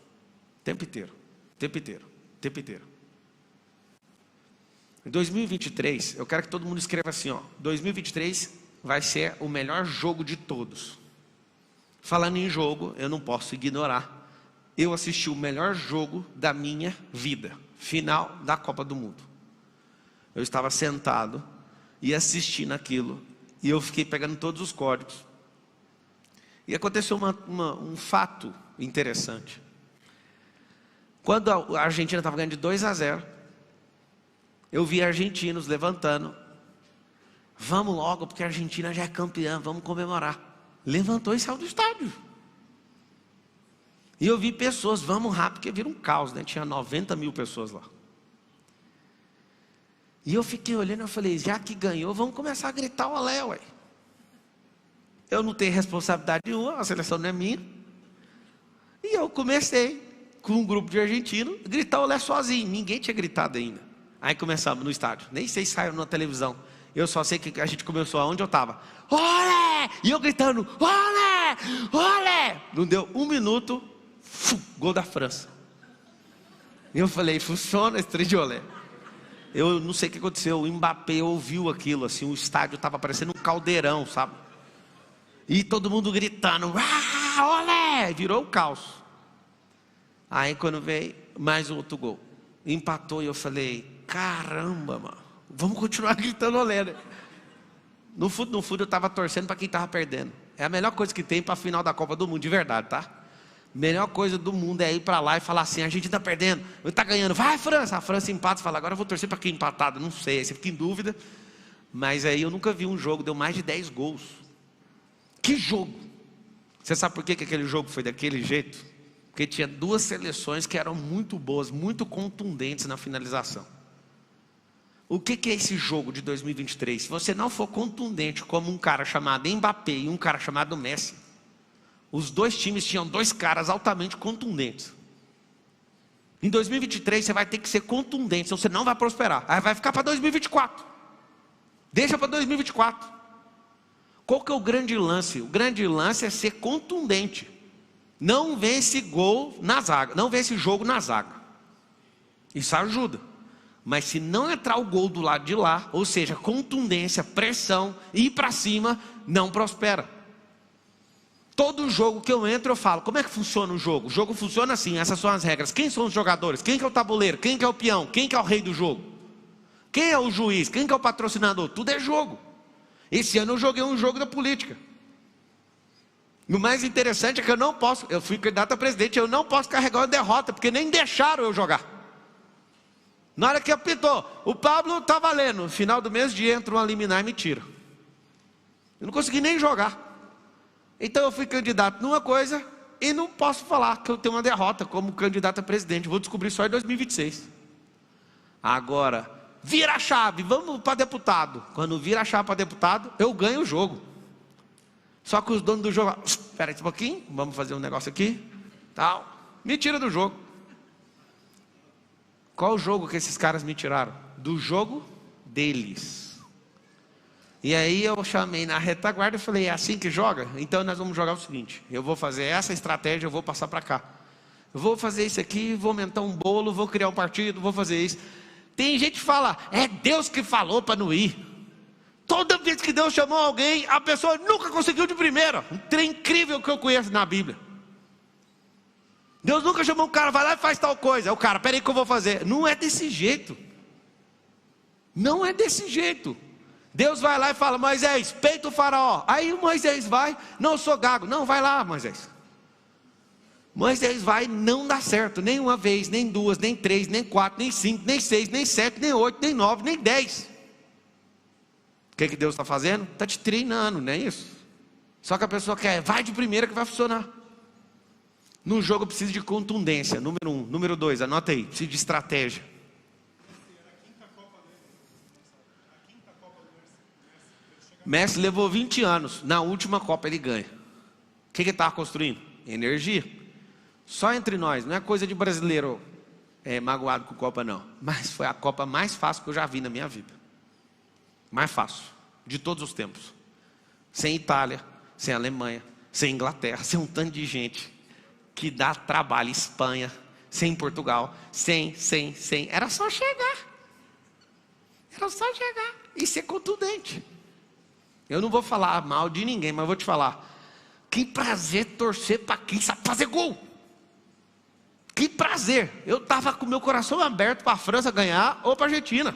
O tempo inteiro. O tempo inteiro. O tempo inteiro. Em 2023, eu quero que todo mundo escreva assim, 2023 vai ser o melhor jogo de todos. Falando em jogo, eu não posso ignorar. Eu assisti o melhor jogo da minha vida. Final da Copa do Mundo. Eu estava sentado e assistindo aquilo. E eu fiquei pegando todos os códigos. E aconteceu um fato interessante. Quando a Argentina estava ganhando de 2-0, eu vi argentinos levantando. Vamos logo, porque a Argentina já é campeã, vamos comemorar. Levantou e saiu do estádio. E eu vi pessoas, vamos rápido, porque vira um caos, né? Tinha 90 mil pessoas lá. E eu fiquei olhando, eu falei, já que ganhou, vamos começar a gritar o olé, ué. Eu não tenho responsabilidade nenhuma, a seleção não é minha. E eu comecei, com um grupo de argentinos, a gritar o olé sozinho. Ninguém tinha gritado ainda. Aí começamos no estádio. Nem sei se saiu na televisão. Eu só sei que a gente começou aonde eu estava. Olé! E eu gritando, olé! Olé! Não deu um minuto, gol da França. E eu falei, funciona esse trem de olé. Eu não sei o que aconteceu. O Mbappé ouviu aquilo, assim, o estádio estava parecendo um caldeirão, sabe? E todo mundo gritando, olé! Virou o caos. Aí quando veio, mais um outro gol. Empatou e eu falei, caramba, mano, vamos continuar gritando olé, né? No fundo eu estava torcendo para quem estava perdendo. É a melhor coisa que tem para a final da Copa do Mundo, de verdade, tá? Melhor coisa do mundo é ir para lá e falar assim, a gente está perdendo, está ganhando, vai França. A França empata e fala, agora eu vou torcer para quem empatado, não sei, aí você fica em dúvida. Mas aí eu nunca vi um jogo, deu mais de 10 gols. Que jogo! Você sabe por que aquele jogo foi daquele jeito? Porque tinha duas seleções que eram muito boas, muito contundentes na finalização. O que é esse jogo de 2023? Se você não for contundente como um cara chamado Mbappé e um cara chamado Messi, os dois times tinham dois caras altamente contundentes. Em 2023 você vai ter que ser contundente, senão você não vai prosperar. Aí vai ficar para 2024. Deixa para 2024. Qual que é o grande lance? O grande lance é ser contundente. Não vence gol na zaga, não vence jogo na zaga. Isso ajuda. Mas se não entrar o gol do lado de lá, ou seja, contundência, pressão, ir para cima, não prospera. Todo jogo que eu entro eu falo, como é que funciona o jogo? O jogo funciona assim, essas são as regras. Quem são os jogadores? Quem que é o tabuleiro? Quem que é o peão? Quem que é o rei do jogo? Quem é o juiz? Quem que é o patrocinador? Tudo é jogo. Esse ano eu joguei um jogo da política. E o mais interessante é que eu fui candidato a presidente, eu não posso carregar uma derrota, porque nem deixaram eu jogar. Na hora que apitou, o Pablo está valendo, no final do mês de entra uma liminar e me tira. Eu não consegui nem jogar. Então eu fui candidato numa coisa e não posso falar que eu tenho uma derrota como candidato a presidente. Vou descobrir só em 2026. Agora, vira a chave, vamos para deputado. Quando vira a chave para deputado, eu ganho o jogo. Só que os donos do jogo, espera aí um pouquinho, vamos fazer um negócio aqui, tal, me tira do jogo. Qual o jogo que esses caras me tiraram? Do jogo deles. E aí eu chamei na retaguarda e falei, é assim que joga? Então nós vamos jogar o seguinte, eu vou fazer essa estratégia, eu vou passar para cá. Eu vou fazer isso aqui, vou aumentar um bolo, vou criar um partido, vou fazer isso. Tem gente que fala, é Deus que falou para não ir. Toda vez que Deus chamou alguém, a pessoa nunca conseguiu de primeira. Um trem incrível que eu conheço na Bíblia. Deus nunca chamou um cara, vai lá e faz tal coisa. O cara, peraí que eu vou fazer. Não é desse jeito. Não é desse jeito. Deus vai lá e fala, Moisés, peita o faraó. Aí o Moisés vai, não, eu sou gago. Não, vai lá, Moisés. Moisés vai, não dá certo. Nem uma vez, nem duas, nem três, nem quatro, nem cinco, nem seis, nem sete, nem oito, nem nove, nem 10. O que Deus está fazendo? Está te treinando, não é isso? Só que a pessoa quer, vai de primeira que vai funcionar. No jogo precisa de contundência, número 1. Número 2, anota aí, precisa de estratégia. Messi levou 20 anos, na última Copa ele ganha. O que ele estava construindo? Energia. Só entre nós, não é coisa de brasileiro magoado com Copa não. Mas foi a Copa mais fácil que eu já vi na minha vida. Mais fácil, de todos os tempos. Sem Itália, sem Alemanha, sem Inglaterra, sem um tanto de gente que dá trabalho. Espanha, sem Portugal, sem. Era só chegar. Era só chegar e ser contundente. Eu não vou falar mal de ninguém, mas vou te falar. Que prazer torcer para quem sabe fazer gol. Que prazer. Eu estava com meu coração aberto para a França ganhar ou para a Argentina.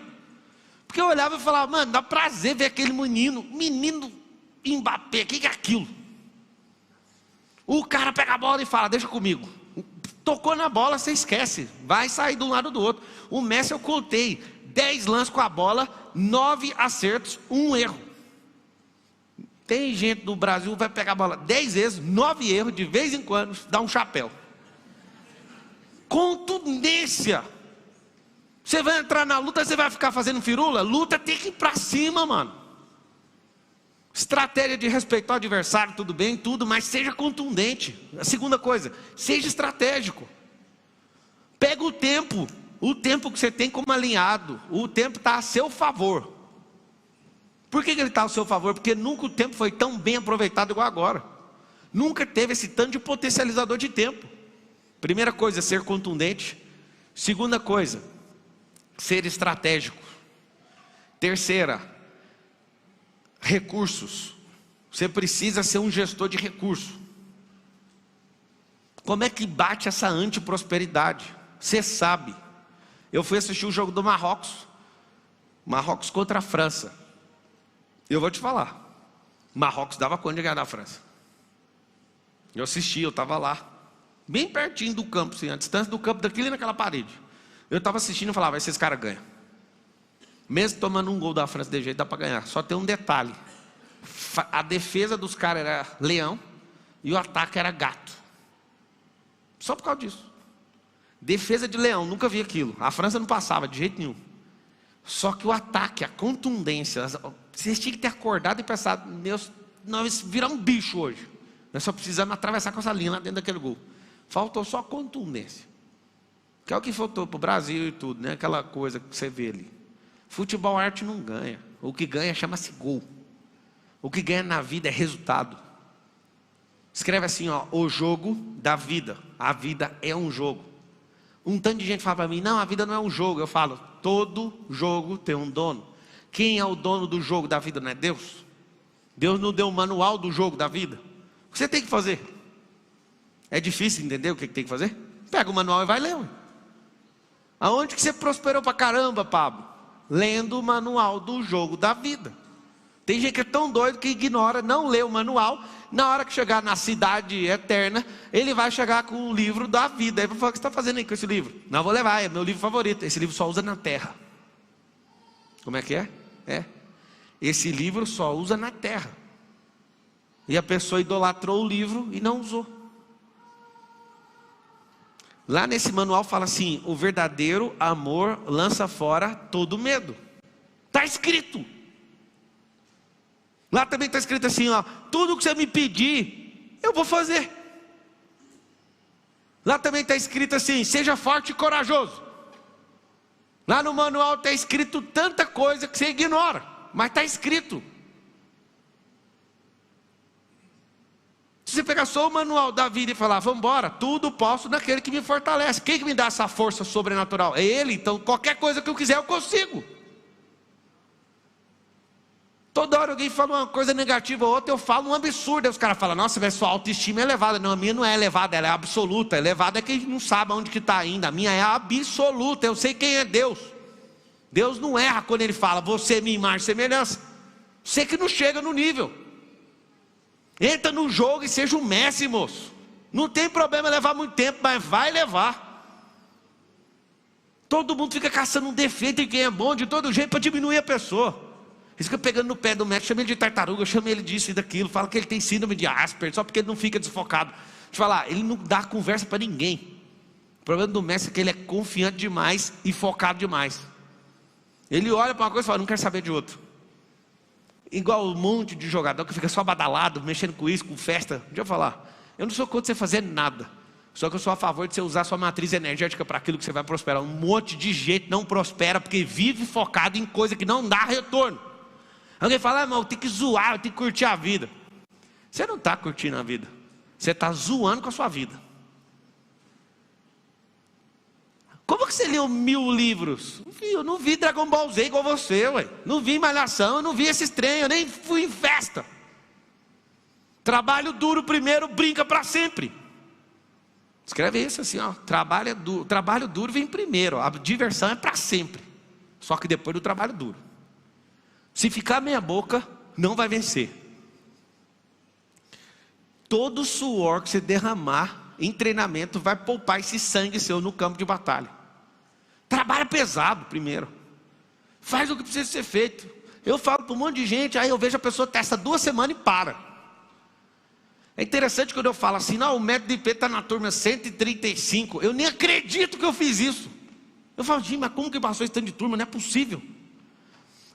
Porque eu olhava e falava, mano, dá prazer ver aquele menino Mbappé, o que é aquilo? O cara pega a bola e fala, deixa comigo. Tocou na bola, você esquece. Vai sair de um lado do outro. O Messi eu contei 10 lances com a bola, 9 acertos, 1 erro. Tem gente no Brasil que vai pegar a bola 10 vezes, 9 erros, de vez em quando, dá um chapéu. Contundência. Você vai entrar na luta, você vai ficar fazendo firula? Luta tem que ir pra cima, mano. Estratégia de respeitar o adversário, tudo bem, tudo, mas seja contundente. A segunda coisa, seja estratégico. Pega o tempo que você tem como alinhado, o tempo está a seu favor. Por que ele está ao seu favor? Porque nunca o tempo foi tão bem aproveitado igual agora. Nunca teve esse tanto de potencializador de tempo. Primeira coisa, ser contundente. Segunda coisa, ser estratégico. Terceira, recursos. Você precisa ser um gestor de recursos. Como é que bate essa antiprosperidade? Você sabe. Eu fui assistir o jogo do Marrocos contra a França. Eu vou te falar, Marrocos dava conta de ganhar da França. Eu assisti, eu estava lá, bem pertinho do campo, assim, a distância do campo daquilo e naquela parede. Eu estava assistindo e falava, esses caras ganham. Mesmo tomando um gol da França de jeito, dá para ganhar. Só tem um detalhe, a defesa dos caras era leão e o ataque era gato. Só por causa disso. Defesa de leão, nunca vi aquilo. A França não passava de jeito nenhum. Só que o ataque, a contundência, vocês tinham que ter acordado e pensado, nós virar um bicho hoje. Nós só precisamos atravessar com essa linha lá dentro daquele gol. Faltou só contundência. Que é o que faltou para o Brasil e tudo, né? Aquela coisa que você vê ali. Futebol arte não ganha. O que ganha chama-se gol. O que ganha na vida é resultado. Escreve assim, ó, o jogo da vida. A vida é um jogo. Um tanto de gente fala para mim, não, a vida não é um jogo. Eu falo, todo jogo tem um dono. Quem é o dono do jogo da vida? Não é Deus? Deus não deu o manual do jogo da vida. O que você tem que fazer? É difícil entender o que tem que fazer? Pega o manual e vai ler. Aonde que você prosperou pra caramba, Pablo? Lendo o manual do jogo da vida. Tem gente que é tão doido que ignora, não lê o manual. Na hora que chegar na cidade eterna, ele vai chegar com o livro da vida. Aí vai falar, o que você está fazendo aí com esse livro? Não, vou levar, é meu livro favorito. Esse livro só usa na terra. Como é que é? Esse livro só usa na terra. E a pessoa idolatrou o livro e não usou. Lá nesse manual fala assim, o verdadeiro amor lança fora todo medo. Está escrito. Lá também está escrito assim, ó, tudo que você me pedir, eu vou fazer. Lá também está escrito assim, seja forte e corajoso. Lá no manual está escrito tanta coisa que você ignora, mas está escrito. Se você pegar só o manual da vida e falar, vamos embora, tudo posso naquele que me fortalece. Quem que me dá essa força sobrenatural? É Ele, então qualquer coisa que eu quiser eu consigo. Toda hora alguém fala uma coisa negativa ou outra, eu falo um absurdo. Aí os caras falam, nossa, sua autoestima é elevada. Não, a minha não é elevada, ela é absoluta. Elevada é quem não sabe onde que está ainda. A minha é absoluta, eu sei quem é Deus. Deus não erra quando Ele fala, você é minha imagem e semelhança. Você que não chega no nível. Entra no jogo e seja um Messi, moço. Não tem problema levar muito tempo, mas vai levar. Todo mundo fica caçando um defeito em quem é bom de todo jeito para diminuir a pessoa. Eles ficam pegando no pé do médico, chama ele de tartaruga, chama ele disso e daquilo, fala que ele tem síndrome de Asperger, só porque ele não fica desfocado. te falar, ele não dá conversa para ninguém. O problema do mestre é que ele é confiante demais e focado demais. Ele olha para uma coisa e fala, não quero saber de outro. Igual um monte de jogador que fica só badalado, mexendo com isso, com festa. Deixa eu falar, eu não sou contra você fazer nada. Só que eu sou a favor de você usar sua matriz energética para aquilo que você vai prosperar. Um monte de gente não prospera porque vive focado em coisa que não dá retorno. Alguém fala, irmão, eu tenho que zoar, eu tenho que curtir a vida. Você não está curtindo a vida. Você está zoando com a sua vida. Como que você leu 1000 livros? Eu não vi Dragon Ball Z igual você, ué. Não vi Malhação, eu não vi esses trem, eu nem fui em festa. Trabalho duro primeiro, brinca para sempre. Escreve isso assim, ó. Trabalho duro vem primeiro, ó. A diversão é para sempre. Só que depois do trabalho duro. Se ficar meia boca, não vai vencer. Todo suor que você derramar em treinamento vai poupar esse sangue seu no campo de batalha. Trabalha pesado primeiro. Faz o que precisa ser feito. Eu falo para um monte de gente, aí eu vejo a pessoa testa 2 semanas e para. É interessante quando eu falo assim, não, o método IP está na turma 135. Eu nem acredito que eu fiz isso. Eu falo, gente, mas como que passou esse tanto de turma? Não é possível.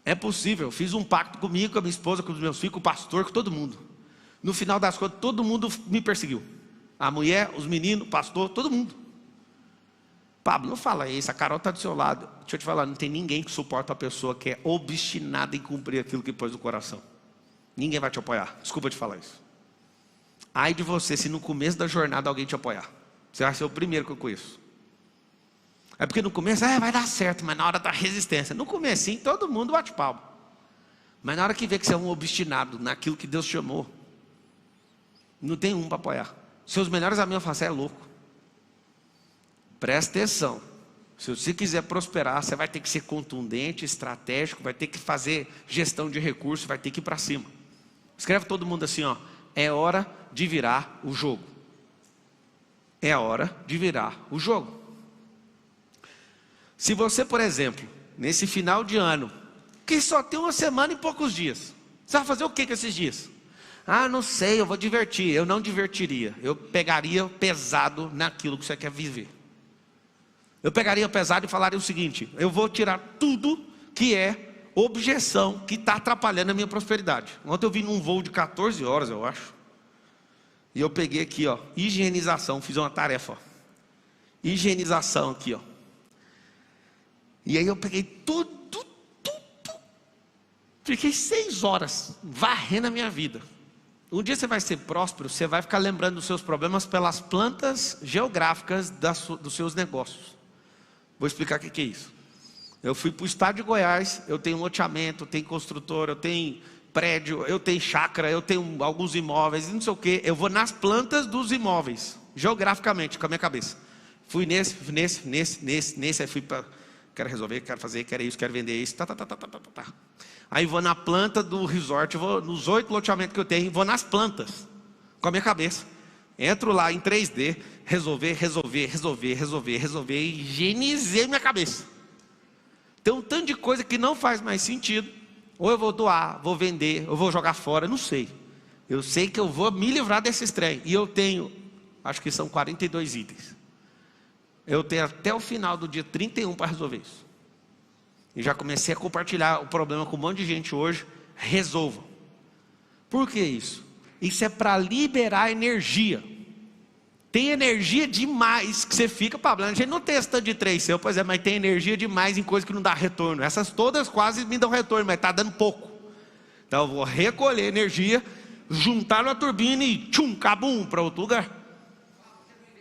É possível. Eu fiz um pacto comigo, com a minha esposa, com os meus filhos, com o pastor, com todo mundo. No final das contas, todo mundo me perseguiu. A mulher, os meninos, o pastor, todo mundo. Pablo, não fala isso, a Carol está do seu lado. Deixa eu te falar, não tem ninguém que suporta a pessoa que é obstinada em cumprir aquilo que pôs no coração. Ninguém vai te apoiar, desculpa te falar isso. Ai de você, se no começo da jornada alguém te apoiar. Você vai ser o primeiro que eu conheço. É porque no começo, vai dar certo, mas na hora da resistência. No comecinho, todo mundo bate palma. Mas na hora que vê que você é um obstinado naquilo que Deus chamou, não tem um para apoiar. Seus melhores amigos falam, você é louco. Presta atenção. Se você quiser prosperar, você vai ter que ser contundente, estratégico, vai ter que fazer gestão de recursos, vai ter que ir para cima. Escreve todo mundo assim, ó. É hora de virar o jogo. É hora de virar o jogo. Se você, por exemplo, nesse final de ano, que só tem 1 semana e poucos dias, você vai fazer o que com esses dias? Ah, não sei, eu vou divertir. Eu não divertiria. Eu pegaria pesado naquilo que você quer viver. Eu pegaria pesado e falaria o seguinte: eu vou tirar tudo que é objeção, que está atrapalhando a minha prosperidade. Ontem eu vim num voo de 14 horas, eu acho. E eu peguei aqui, ó, higienização. Fiz uma tarefa, ó. Higienização aqui, ó. E aí eu peguei tudo. Fiquei 6 horas varrendo a minha vida. Um dia você vai ser próspero, você vai ficar lembrando dos seus problemas pelas plantas geográficas dos seus negócios. Vou explicar o que é isso. Eu fui para o estado de Goiás, eu tenho loteamento, eu tenho construtora, eu tenho prédio, eu tenho chácara, eu tenho alguns imóveis, não sei o que. Eu vou nas plantas dos imóveis, geograficamente, com a minha cabeça. Fui nesse, aí fui para... Quero resolver, quero fazer, quero isso, quero vender isso, tá. Aí vou na planta do resort, vou nos 8 loteamentos que eu tenho, vou nas plantas, com a minha cabeça. Entro lá em 3D, resolver, e higienizei minha cabeça. Tem um tanto de coisa que não faz mais sentido. Ou eu vou doar, vou vender, ou vou jogar fora, não sei. Eu sei que eu vou me livrar desses trem. E eu tenho, acho que são 42 itens. Eu tenho até o final do dia 31 para resolver isso. E já comecei a compartilhar o problema com um monte de gente hoje. Resolvam. Por que isso? Isso é para liberar energia. Tem energia demais que você fica, Pablo, a gente não tem esse tanto de 3 seu, pois é, mas tem energia demais em coisa que não dá retorno. Essas todas quase me dão retorno, mas está dando pouco. Então eu vou recolher energia, juntar na turbina e tchum, cabum, para outro lugar.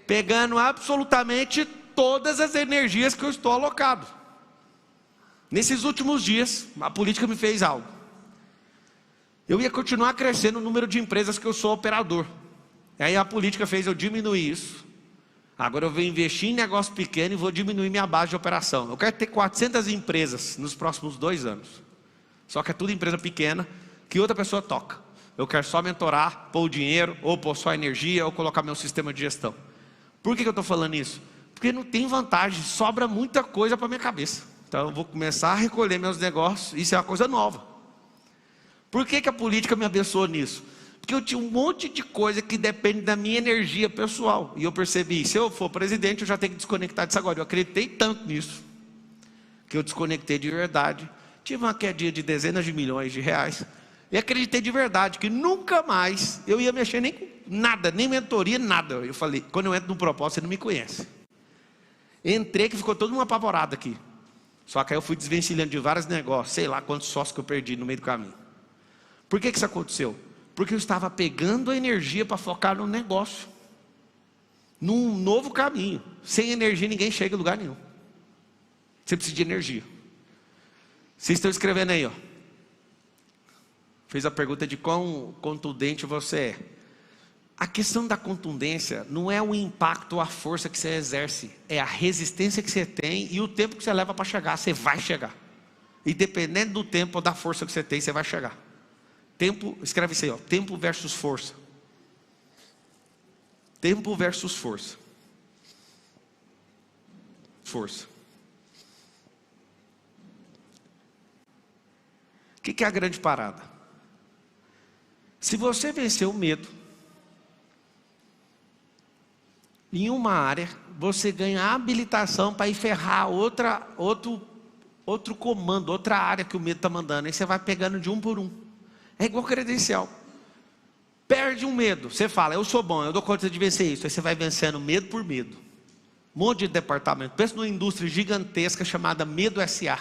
Pegando absolutamente todas as energias que eu estou alocado. Nesses últimos dias, a política me fez algo. Eu ia continuar crescendo o número de empresas que eu sou operador. Aí a política fez eu diminuir isso. Agora eu vou investir em negócio pequeno e vou diminuir minha base de operação. Eu quero ter 400 empresas nos próximos 2 anos. Só que é tudo empresa pequena que outra pessoa toca. Eu quero só mentorar, pôr o dinheiro, ou pôr só energia, ou colocar meu sistema de gestão. Por que eu estou falando isso? Porque não tem vantagem, sobra muita coisa para minha cabeça. Então eu vou começar a recolher meus negócios. Isso é uma coisa nova. Por que a política me abençoou nisso? que eu tinha um monte de coisa que depende da minha energia pessoal. E eu percebi, se eu for presidente, eu já tenho que desconectar disso agora. Eu acreditei tanto nisso, que eu desconectei de verdade. Tive uma quedinha de dezenas de milhões de reais. E acreditei de verdade que nunca mais eu ia mexer nem com nada, nem mentoria, nada. Eu falei, quando eu entro no propósito, você não me conhece. Entrei que ficou todo mundo apavorado aqui. Só que aí eu fui desvencilhando de vários negócios. Sei lá quantos sócios que eu perdi no meio do caminho. Por que isso aconteceu? Porque eu estava pegando a energia para focar no negócio. Num novo caminho. Sem energia ninguém chega a lugar nenhum. Você precisa de energia. Vocês estão escrevendo aí, ó. Fez a pergunta de quão contundente você é. A questão da contundência não é o impacto ou a força que você exerce. É a resistência que você tem e o tempo que você leva para chegar. Você vai chegar. E dependendo do tempo ou da força que você tem, você vai chegar. Tempo, escreve isso aí, ó. Tempo versus força. Tempo versus força. Força. O que é a grande parada? Se você vencer o medo, em uma área, você ganha habilitação para ir ferrar outro comando, outra área que o medo está mandando. Aí você vai pegando de um por um. É igual credencial. Perde um medo, você fala, eu sou bom, eu dou conta de vencer isso. Aí você vai vencendo medo por medo. Um monte de departamento. Pensa numa indústria gigantesca chamada Medo SA.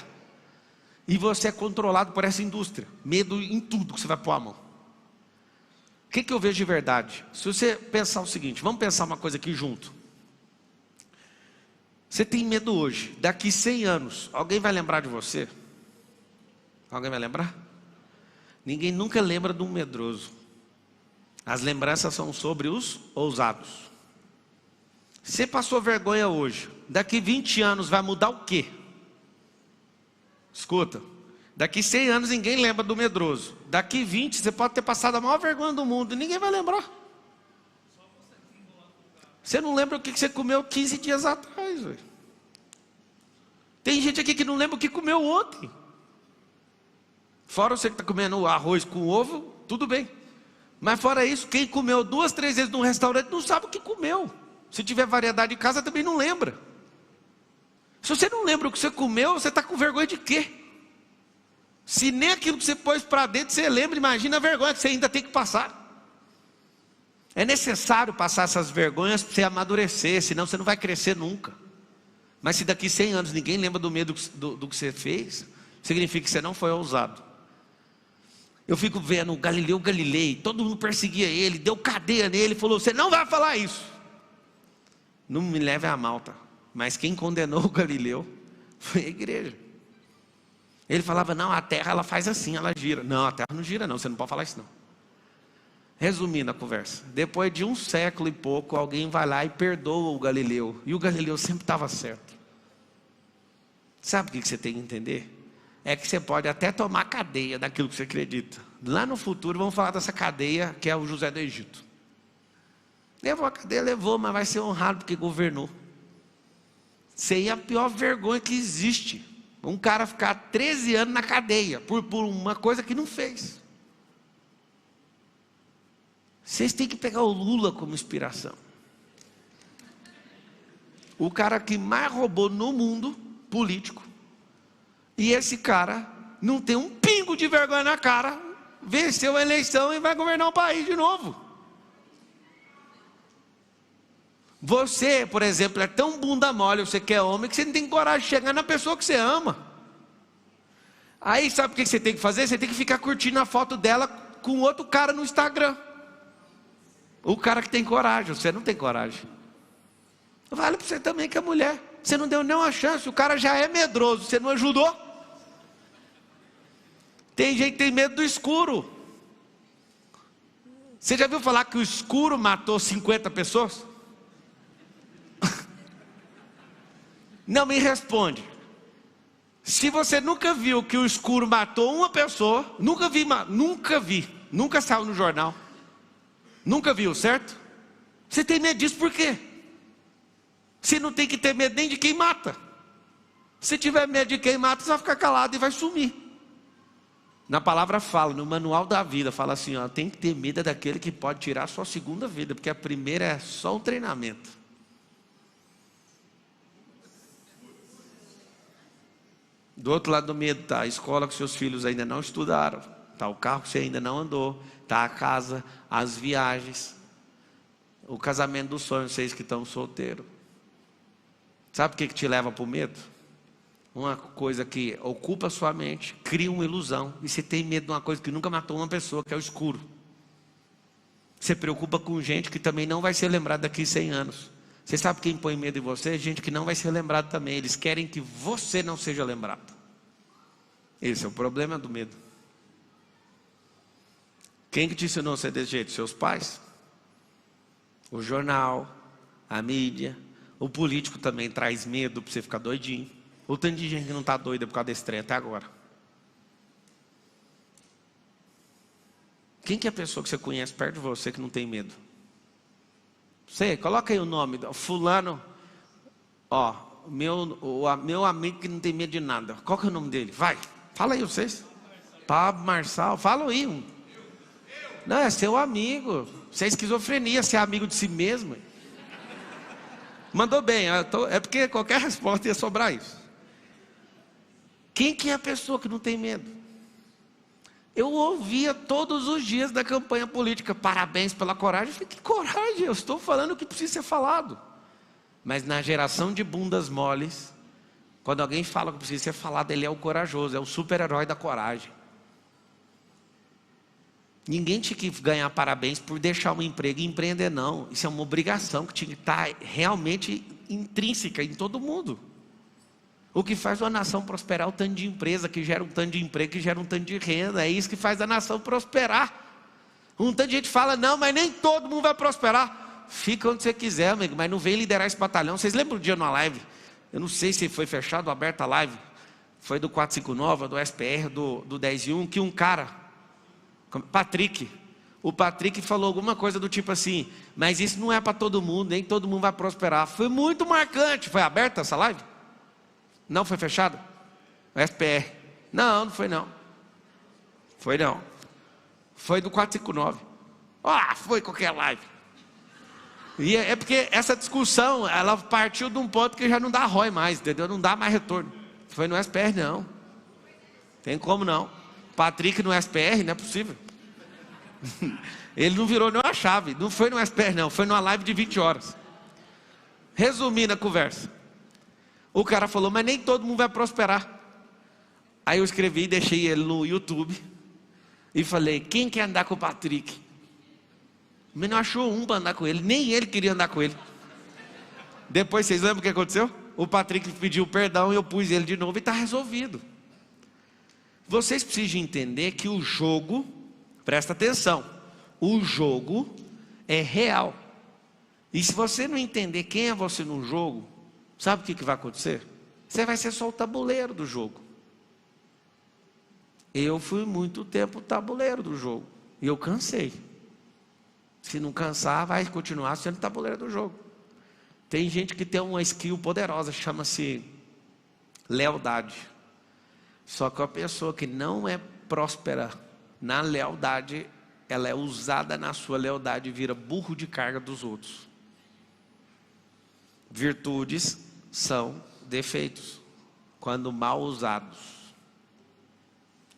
E você é controlado por essa indústria. Medo em tudo que você vai pôr a mão. O que eu vejo de verdade? Se você pensar o seguinte, vamos pensar uma coisa aqui junto. Você tem medo hoje, daqui 100 anos, alguém vai lembrar de você? Alguém vai lembrar? Ninguém nunca lembra de um medroso. As lembranças são sobre os ousados. Você passou vergonha hoje, daqui 20 anos vai mudar o quê? Escuta. Daqui 100 anos ninguém lembra do medroso. Daqui 20 você pode ter passado a maior vergonha do mundo e ninguém vai lembrar. Você não lembra o que você comeu 15 dias atrás, véio. Tem gente aqui que não lembra o que comeu ontem. Fora você que está comendo arroz com ovo, tudo bem. Mas fora isso, quem comeu 2, 3 vezes num restaurante não sabe o que comeu. Se tiver variedade em casa também não lembra. Se você não lembra o que você comeu, você está com vergonha de quê? Se nem aquilo que você pôs para dentro você lembra, imagina a vergonha que você ainda tem que passar. É necessário passar essas vergonhas para você amadurecer, senão você não vai crescer nunca. Mas se daqui 100 anos ninguém lembra do medo do que você fez, significa que você não foi ousado. Eu fico vendo o Galileu Galilei, todo mundo perseguia ele, deu cadeia nele, falou, você não vai falar isso. Não me leve a mal, tá? Mas quem condenou o Galileu foi a igreja. Ele falava, não, a terra ela faz assim, ela gira. Não, a terra não gira não, você não pode falar isso não. Resumindo a conversa, depois de 1 século e pouco, alguém vai lá e perdoa o Galileu. E o Galileu sempre estava certo. Sabe o que você tem que entender? É que você pode até tomar cadeia daquilo que você acredita. Lá no futuro vamos falar dessa cadeia que é o José do Egito. Levou a cadeia, levou, mas vai ser honrado porque governou. Isso aí é a pior vergonha que existe. Um cara ficar 13 anos na cadeia por uma coisa que não fez. Vocês têm que pegar o Lula como inspiração. O cara que mais roubou no mundo político. E esse cara não tem um pingo de vergonha na cara. Venceu a eleição e vai governar o país de novo. Você, por exemplo, é tão bunda mole, você que é homem, que você não tem coragem de chegar na pessoa que você ama. Aí sabe o que você tem que fazer? Você tem que ficar curtindo a foto dela com outro cara no Instagram. O cara que tem coragem, você não tem coragem. Vale para você também que é mulher. Você não deu nenhuma chance, o cara já é medroso, você não ajudou. Tem gente que tem medo do escuro. Você já viu falar que o escuro matou 50 pessoas? Não me responde. Se você nunca viu que o escuro matou uma pessoa, nunca saiu no jornal. Nunca viu, certo? Você tem medo disso por quê? Você não tem que ter medo nem de quem mata. Se tiver medo de quem mata, você vai ficar calado e vai sumir. Na palavra fala, no manual da vida, fala assim, ó, tem que ter medo daquele que pode tirar a sua segunda vida, porque a primeira é só um treinamento. Do outro lado do medo está a escola que seus filhos ainda não estudaram, está o carro que você ainda não andou, está a casa, as viagens, o casamento dos sonhos, vocês que estão solteiros. Sabe o que te leva para o medo? Uma coisa que ocupa a sua mente, cria uma ilusão, e você tem medo de uma coisa que nunca matou uma pessoa, que é o escuro. Você preocupa com gente que também não vai ser lembrada daqui 100 anos. Você sabe quem põe medo em você? Gente que não vai ser lembrada também. Eles querem que você não seja lembrado. Esse é o problema do medo. Quem que te ensinou a ser desse jeito? Seus pais? O jornal, a mídia, o político também traz medo para você ficar doidinho. O tanto de gente que não está doida por causa desse trem até agora. Quem que é a pessoa que você conhece perto de você que não tem medo? Você, coloca aí o nome, fulano, ó, meu amigo que não tem medo de nada. Qual que é o nome dele? Vai, fala aí vocês. Pablo Marçal, fala aí um. Não, é seu amigo. Você é esquizofrenia, você é amigo de si mesmo. Mandou bem, é porque qualquer resposta ia sobrar isso. Quem que é a pessoa que não tem medo? Eu ouvia todos os dias da campanha política, parabéns pela coragem. Eu falei, que coragem, eu estou falando o que precisa ser falado. Mas na geração de bundas moles, quando alguém fala o que precisa ser falado, ele é o corajoso, é o super-herói da coragem. Ninguém tinha que ganhar parabéns por deixar um emprego e empreender, não. Isso é uma obrigação que tinha que estar realmente intrínseca em todo mundo. O que faz uma nação prosperar é o tanto de empresa que gera um tanto de emprego, que gera um tanto de renda. É isso que faz a nação prosperar. Um tanto de gente fala, não, mas nem todo mundo vai prosperar. Fica onde você quiser, amigo, mas não vem liderar esse batalhão. Vocês lembram um dia numa live? Eu não sei se foi fechado ou aberta a live. Foi do 459, do SPR, do 10 e 1, que um cara, Patrick, o Patrick falou alguma coisa do tipo assim, mas isso não é para todo mundo, nem todo mundo vai prosperar. Foi muito marcante. Foi aberta essa live? Não foi fechado? O SPR. Não, não foi não. Foi não. Foi do 459. Foi qualquer live. E é porque essa discussão, ela partiu de um ponto que já não dá ROI mais, entendeu? Não dá mais retorno. Foi no SPR não. Tem como não. Patrick no SPR, não é possível. Ele não virou nenhuma chave. Não foi no SPR não, foi numa live de 20 horas. Resumindo a conversa, o cara falou, mas nem todo mundo vai prosperar. Aí eu escrevi e deixei ele no YouTube e falei, quem quer andar com o Patrick? Mas não achou um para andar com ele, nem ele queria andar com ele. Depois vocês lembram o que aconteceu? O Patrick pediu perdão e eu pus ele de novo e está resolvido. Vocês precisam entender que o jogo, presta atenção, o jogo é real. E se você não entender quem é você no jogo, sabe o que vai acontecer? Você vai ser só o tabuleiro do jogo. Eu fui muito tempo o tabuleiro do jogo. E eu cansei. Se não cansar, vai continuar sendo o tabuleiro do jogo. Tem gente que tem uma skill poderosa, chama-se lealdade. Só que a pessoa que não é próspera na lealdade, ela é usada na sua lealdade e vira burro de carga dos outros. Virtudes são defeitos quando mal usados.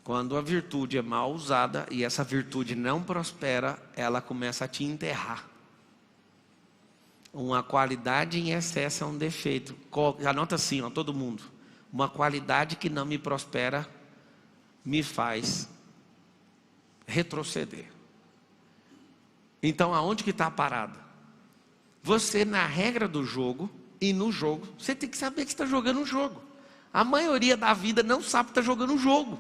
Quando a virtude é mal usada e essa virtude não prospera, ela começa a te enterrar. Uma qualidade em excesso é um defeito. Anota assim, ó, todo mundo. Uma qualidade que não me prospera me faz retroceder. Então aonde que está a parada? Você, na regra do jogo e no jogo, você tem que saber que está jogando um jogo. A maioria da vida não sabe que está jogando um jogo.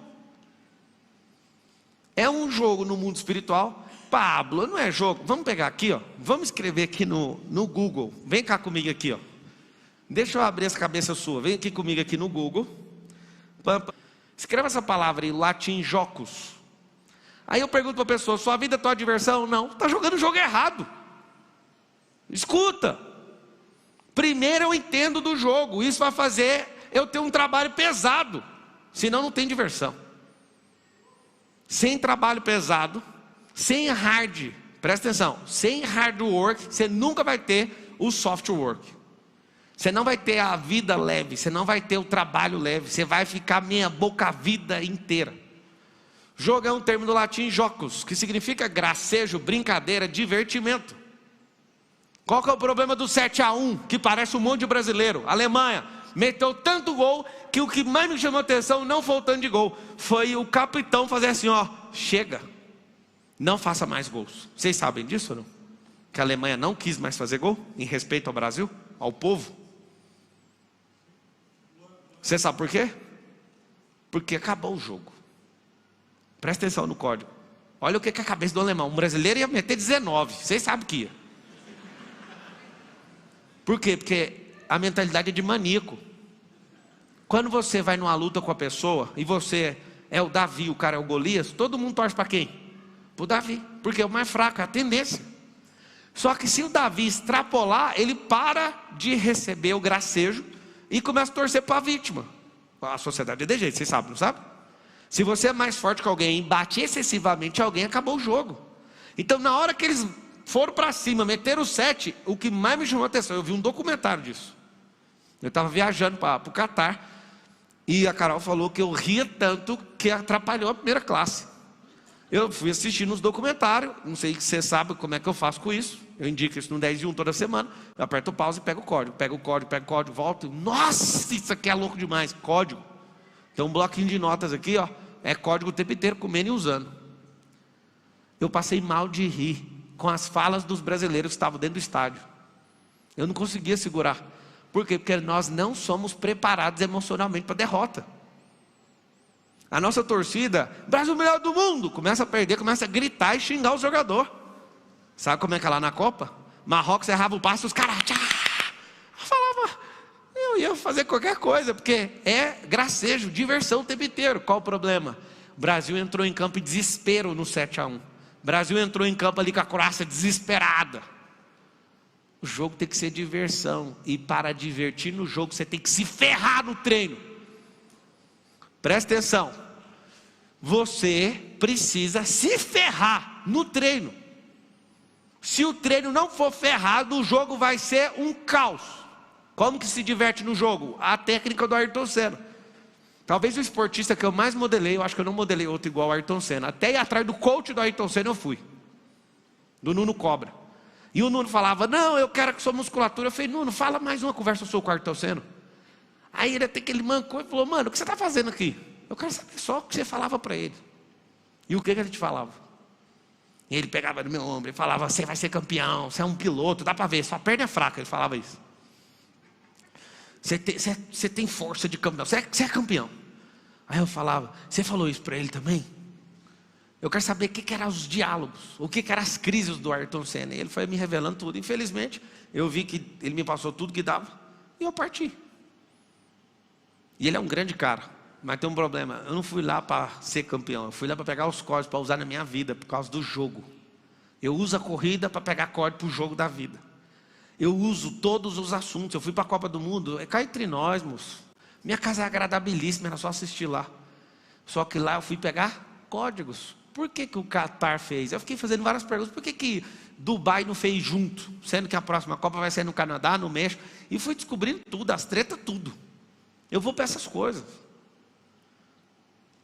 É um jogo no mundo espiritual. Pablo, não é jogo. Vamos pegar aqui, ó. Vamos escrever aqui no Google. Vem cá comigo aqui, ó. Deixa eu abrir essa cabeça sua. Vem aqui comigo aqui no Google. Escreva essa palavra em latim, jocus. Aí eu pergunto para a pessoa, sua vida é tua diversão? Não, está jogando o jogo errado. Escuta. Primeiro eu entendo do jogo. Isso vai fazer eu ter um trabalho pesado. Senão não tem diversão. sem trabalho pesado, sem hard, presta atenção, sem hard work, você nunca vai ter o soft work. Você não vai ter a vida leve, você não vai ter o trabalho leve, você vai ficar meia boca a vida inteira. Jogo é um termo do latim jocus, que significa gracejo, brincadeira, divertimento. Qual que é o problema do 7-1, que parece um monte de brasileiro? A Alemanha meteu tanto gol, que o que mais me chamou a atenção não foi o tanto de gol, foi o capitão fazer assim, ó, chega, não faça mais gols. Vocês sabem disso ou não? Que a Alemanha não quis mais fazer gol, em respeito ao Brasil, ao povo. Você sabe por quê? Porque acabou o jogo. Presta atenção no código. Olha o que é a cabeça do alemão. Um brasileiro ia meter 19. Vocês sabem que ia. Por quê? Porque a mentalidade é de maníaco. Quando você vai numa luta com a pessoa e você é o Davi, o cara é o Golias, todo mundo torce para quem? Para o Davi. Porque é o mais fraco, é a tendência. Só que se o Davi extrapolar, ele para de receber o gracejo e começa a torcer para a vítima. A sociedade é de jeito, vocês sabem, não sabem? Se você é mais forte que alguém e bate excessivamente alguém, acabou o jogo. Então na hora que eles foram para cima, meteram o 7, o que mais me chamou a atenção, eu vi um documentário disso. Eu estava viajando para o Catar, e a Carol falou que eu ria tanto que atrapalhou a primeira classe. Eu fui assistindo os documentários, não sei se você sabe como é que eu faço com isso. Eu indico isso no 10 de 1 toda semana. Eu aperto o pause e pego o código. Pego o código, volto. Nossa, isso aqui é louco demais. Código. Tem um bloquinho de notas aqui, ó. É código o tempo inteiro, comendo e usando. Eu passei mal de rir com as falas dos brasileiros que estavam dentro do estádio. Eu não conseguia segurar. Por quê? Porque nós não somos preparados emocionalmente para a derrota. A nossa torcida, Brasil melhor do mundo, começa a perder, começa a gritar e xingar o jogador. Sabe como é que é lá na Copa? Marrocos errava o passe, os caras, eu ia fazer qualquer coisa, porque é gracejo, diversão o tempo inteiro. Qual o problema? O Brasil entrou em campo em desespero no 7-1. O Brasil entrou em campo ali com a Croácia desesperada. O jogo tem que ser diversão, e para divertir no jogo você tem que se ferrar no treino. Presta atenção, você precisa se ferrar no treino. Se o treino não for ferrado, o jogo vai ser um caos. Como que se diverte no jogo? A técnica do Ayrton Senna. Talvez o esportista que eu mais modelei, eu acho que eu não modelei outro igual ao Ayrton Senna. Até ir atrás do coach do Ayrton Senna eu fui, do Nuno Cobra. E o Nuno falava, não, eu quero que sua musculatura. Eu falei, Nuno, fala mais uma conversa sua com o Ayrton Senna. Aí ele até que ele mancou e falou, mano, o que você está fazendo aqui? Eu quero saber só o que você falava para ele. E o que ele te falava? E ele pegava no meu ombro e falava, você vai ser campeão, você é um piloto, dá para ver, sua perna é fraca. Ele falava isso. Você tem força de campeão, você é campeão. Aí eu falava, você falou isso para ele também? Eu quero saber o que eram os diálogos, o que eram as crises do Ayrton Senna. E ele foi me revelando tudo. Infelizmente, eu vi que ele me passou tudo que dava e eu parti. E ele é um grande cara, mas tem um problema. Eu não fui lá para ser campeão, eu fui lá para pegar os códigos para usar na minha vida, por causa do jogo. Eu uso a corrida para pegar código para o jogo da vida. Eu uso todos os assuntos. Eu fui para a Copa do Mundo, é cá entre nós, moço. Minha casa é agradabilíssima, era só assistir lá. Só que lá eu fui pegar códigos. Por que o Qatar fez? Eu fiquei fazendo várias perguntas. Por que Dubai não fez junto? Sendo que a próxima Copa vai ser no Canadá, no México. E fui descobrindo tudo, as tretas, tudo. Eu vou para essas coisas.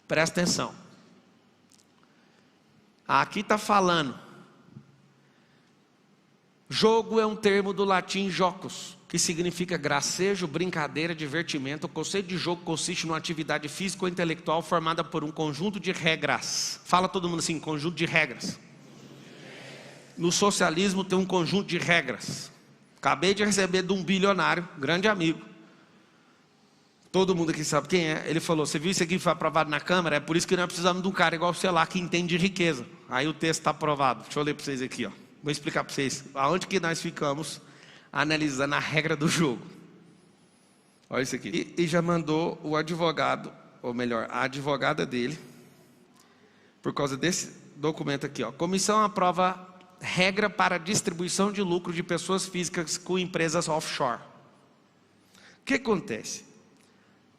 Presta atenção. Aqui está falando. Jogo é um termo do latim jocus, que significa gracejo, brincadeira, divertimento. O conceito de jogo consiste numa atividade física ou intelectual formada por um conjunto de regras. Fala todo mundo assim, conjunto de regras. No socialismo tem um conjunto de regras. Acabei de receber de um bilionário, grande amigo. Todo mundo aqui sabe quem é. Ele falou, você viu isso aqui foi aprovado na Câmara? É por isso que nós precisamos de um cara igual você lá, que entende de riqueza. Aí o texto está aprovado. Deixa eu ler para vocês aqui, ó. Vou explicar para vocês aonde que nós ficamos analisando a regra do jogo. Olha isso aqui. E já mandou o advogado, ou melhor, a advogada dele, por causa desse documento aqui, ó. Comissão aprova regra para distribuição de lucro de pessoas físicas com empresas offshore. O que acontece?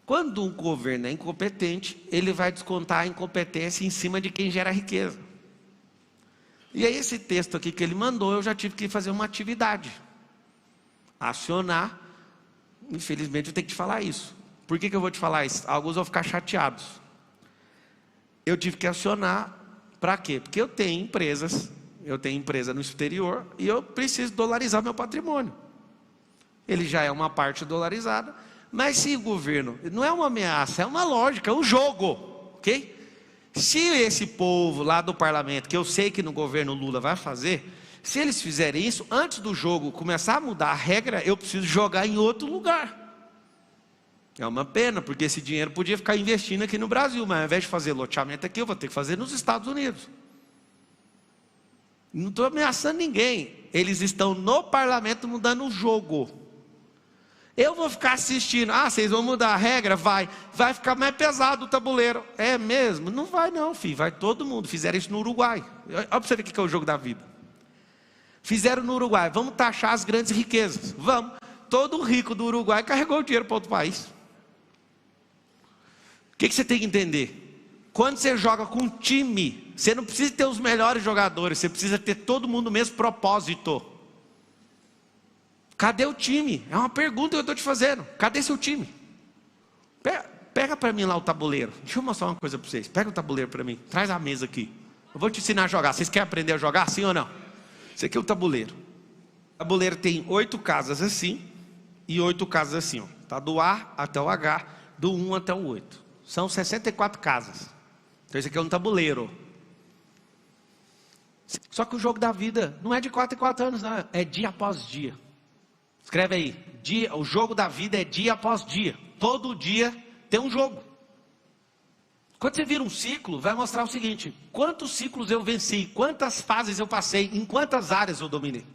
Quando um governo é incompetente, ele vai descontar a incompetência em cima de quem gera riqueza. E aí esse texto aqui que ele mandou, eu já tive que fazer uma atividade. Acionar. Infelizmente eu tenho que te falar isso. Por que eu vou te falar isso? Alguns vão ficar chateados. Eu tive que acionar, para quê? Porque eu tenho empresa no exterior e eu preciso dolarizar meu patrimônio. Ele já é uma parte dolarizada, mas se o governo, não é uma ameaça, é uma lógica, é um jogo, ok? Se esse povo lá do parlamento, que eu sei que no governo Lula vai fazer, se eles fizerem isso, antes do jogo começar a mudar a regra, eu preciso jogar em outro lugar. É uma pena, porque esse dinheiro podia ficar investindo aqui no Brasil, mas ao invés de fazer loteamento aqui, eu vou ter que fazer nos Estados Unidos. Não estou ameaçando ninguém, eles estão no parlamento mudando o jogo. Eu vou ficar assistindo, vocês vão mudar a regra? Vai ficar mais pesado o tabuleiro. É mesmo? Não vai não, filho, vai todo mundo. Fizeram isso no Uruguai. Olha para você ver o que é o jogo da vida. Fizeram no Uruguai, vamos taxar as grandes riquezas. Vamos, todo rico do Uruguai carregou o dinheiro para outro país. O que você tem que entender? Quando você joga com um time, você não precisa ter os melhores jogadores, você precisa ter todo mundo no mesmo propósito. Cadê o time? É uma pergunta que eu estou te fazendo. Cadê seu time? Pega para mim lá o tabuleiro. Deixa eu mostrar uma coisa para vocês. Pega o tabuleiro para mim. Traz a mesa aqui. Eu vou te ensinar a jogar. Vocês querem aprender a jogar, sim ou não? Esse aqui é o tabuleiro. O tabuleiro tem 8 casas assim e 8 casas assim. Tá do A até o H, do 1 até o 8. São 64 casas. Então esse aqui é um tabuleiro. Só que o jogo da vida não é de 4 em 4 anos, não. É dia após dia. Escreve aí, o jogo da vida é dia após dia. Todo dia tem um jogo. Quando você vira um ciclo, vai mostrar o seguinte: quantos ciclos eu venci, quantas fases eu passei, em quantas áreas eu dominei.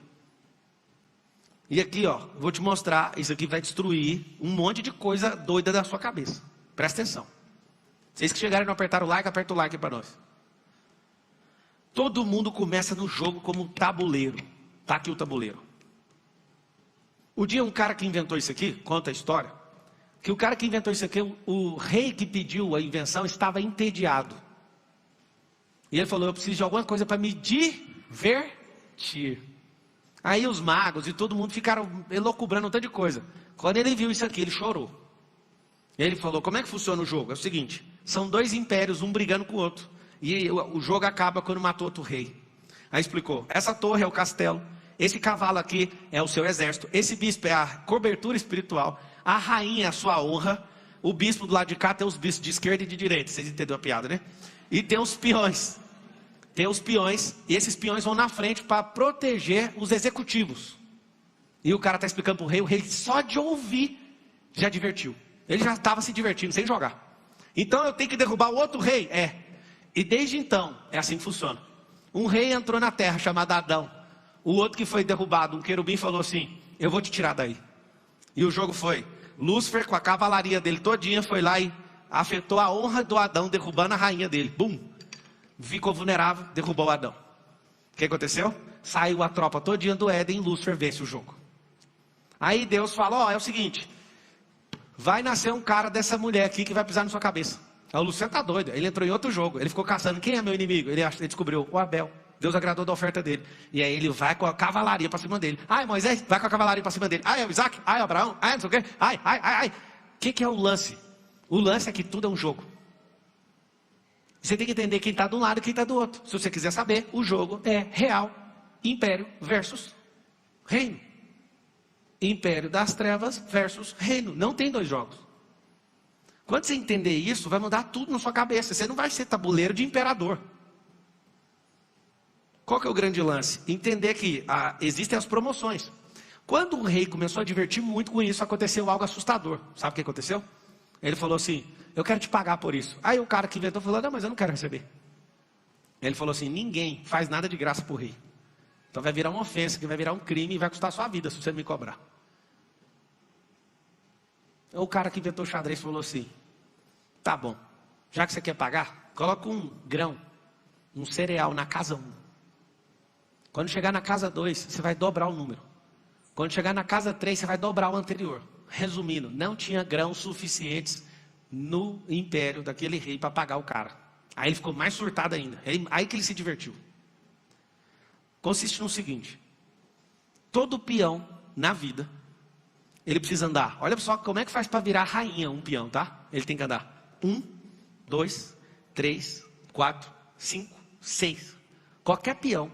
E aqui, vou te mostrar, isso aqui vai destruir um monte de coisa doida da sua cabeça. Presta atenção. Vocês que chegarem e não apertaram o like, aperta o like para nós. Todo mundo começa no jogo como tabuleiro. Está aqui o tabuleiro. O dia um cara que inventou isso aqui, conta a história, que o cara que inventou isso aqui, o rei que pediu a invenção estava entediado. E ele falou: eu preciso de alguma coisa para me divertir. Aí os magos e todo mundo ficaram elocubrando um tanto de coisa. Quando ele viu isso aqui, ele chorou. Ele falou: como é que funciona o jogo? É o seguinte, são 2 impérios, um brigando com o outro. E o jogo acaba quando matou outro rei. Aí explicou: essa torre é o castelo. Esse cavalo aqui é o seu exército. Esse bispo é a cobertura espiritual. A rainha é a sua honra. O bispo do lado de cá tem os bispos de esquerda e de direita. Vocês entenderam a piada, né? E tem os peões. Tem os peões. E esses peões vão na frente para proteger os executivos. E o cara está explicando para o rei só de ouvir já divertiu. Ele já estava se divertindo sem jogar. Então eu tenho que derrubar o outro rei? E desde então, é assim que funciona. Um rei entrou na terra chamado Adão. O outro que foi derrubado, um querubim, falou assim: eu vou te tirar daí. E o jogo foi: Lúcifer com a cavalaria dele todinha foi lá e afetou a honra do Adão, derrubando a rainha dele. Bum! Ficou vulnerável, derrubou o Adão. O que aconteceu? Saiu a tropa todinha do Éden e Lúcifer vence o jogo. Aí Deus falou: é o seguinte, vai nascer um cara dessa mulher aqui que vai pisar na sua cabeça. Aí o Lúcifer tá doido, ele entrou em outro jogo. Ele ficou caçando, quem é meu inimigo? Ele descobriu, o Abel. Deus agradou da oferta dele. E aí ele vai com a cavalaria para cima dele. Ai, Moisés, vai com a cavalaria para cima dele. Ai, é o Isaac. Ai, é o Abraão. Ai, não sei o quê. Ai. O que é o lance? O lance é que tudo é um jogo. Você tem que entender quem está de um lado e quem está do outro. Se você quiser saber, o jogo é real. Império versus reino. Império das trevas versus reino. Não tem 2 jogos. Quando você entender isso, vai mudar tudo na sua cabeça. Você não vai ser tabuleiro de imperador. Qual que é o grande lance? Entender que existem as promoções. Quando o rei começou a divertir muito com isso, aconteceu algo assustador. Sabe o que aconteceu? Ele falou assim: eu quero te pagar por isso. Aí o cara que inventou falou: não, mas eu não quero receber. Ele falou assim: ninguém faz nada de graça para o rei. Então vai virar uma ofensa, que vai virar um crime e vai custar a sua vida se você me cobrar. O cara que inventou o xadrez falou assim: tá bom, já que você quer pagar, coloca um grão, um cereal na casa 1. Quando chegar na casa 2, você vai dobrar o número. Quando chegar na casa 3, você vai dobrar o anterior. Resumindo, não tinha grãos suficientes no império daquele rei para pagar o cara. Aí ele ficou mais surtado ainda. Aí que ele se divertiu. Consiste no seguinte: todo peão na vida, ele precisa andar. Olha só como é que faz para virar rainha um peão, tá? Ele tem que andar 1, 2, 3, 4, 5, 6. Qualquer peão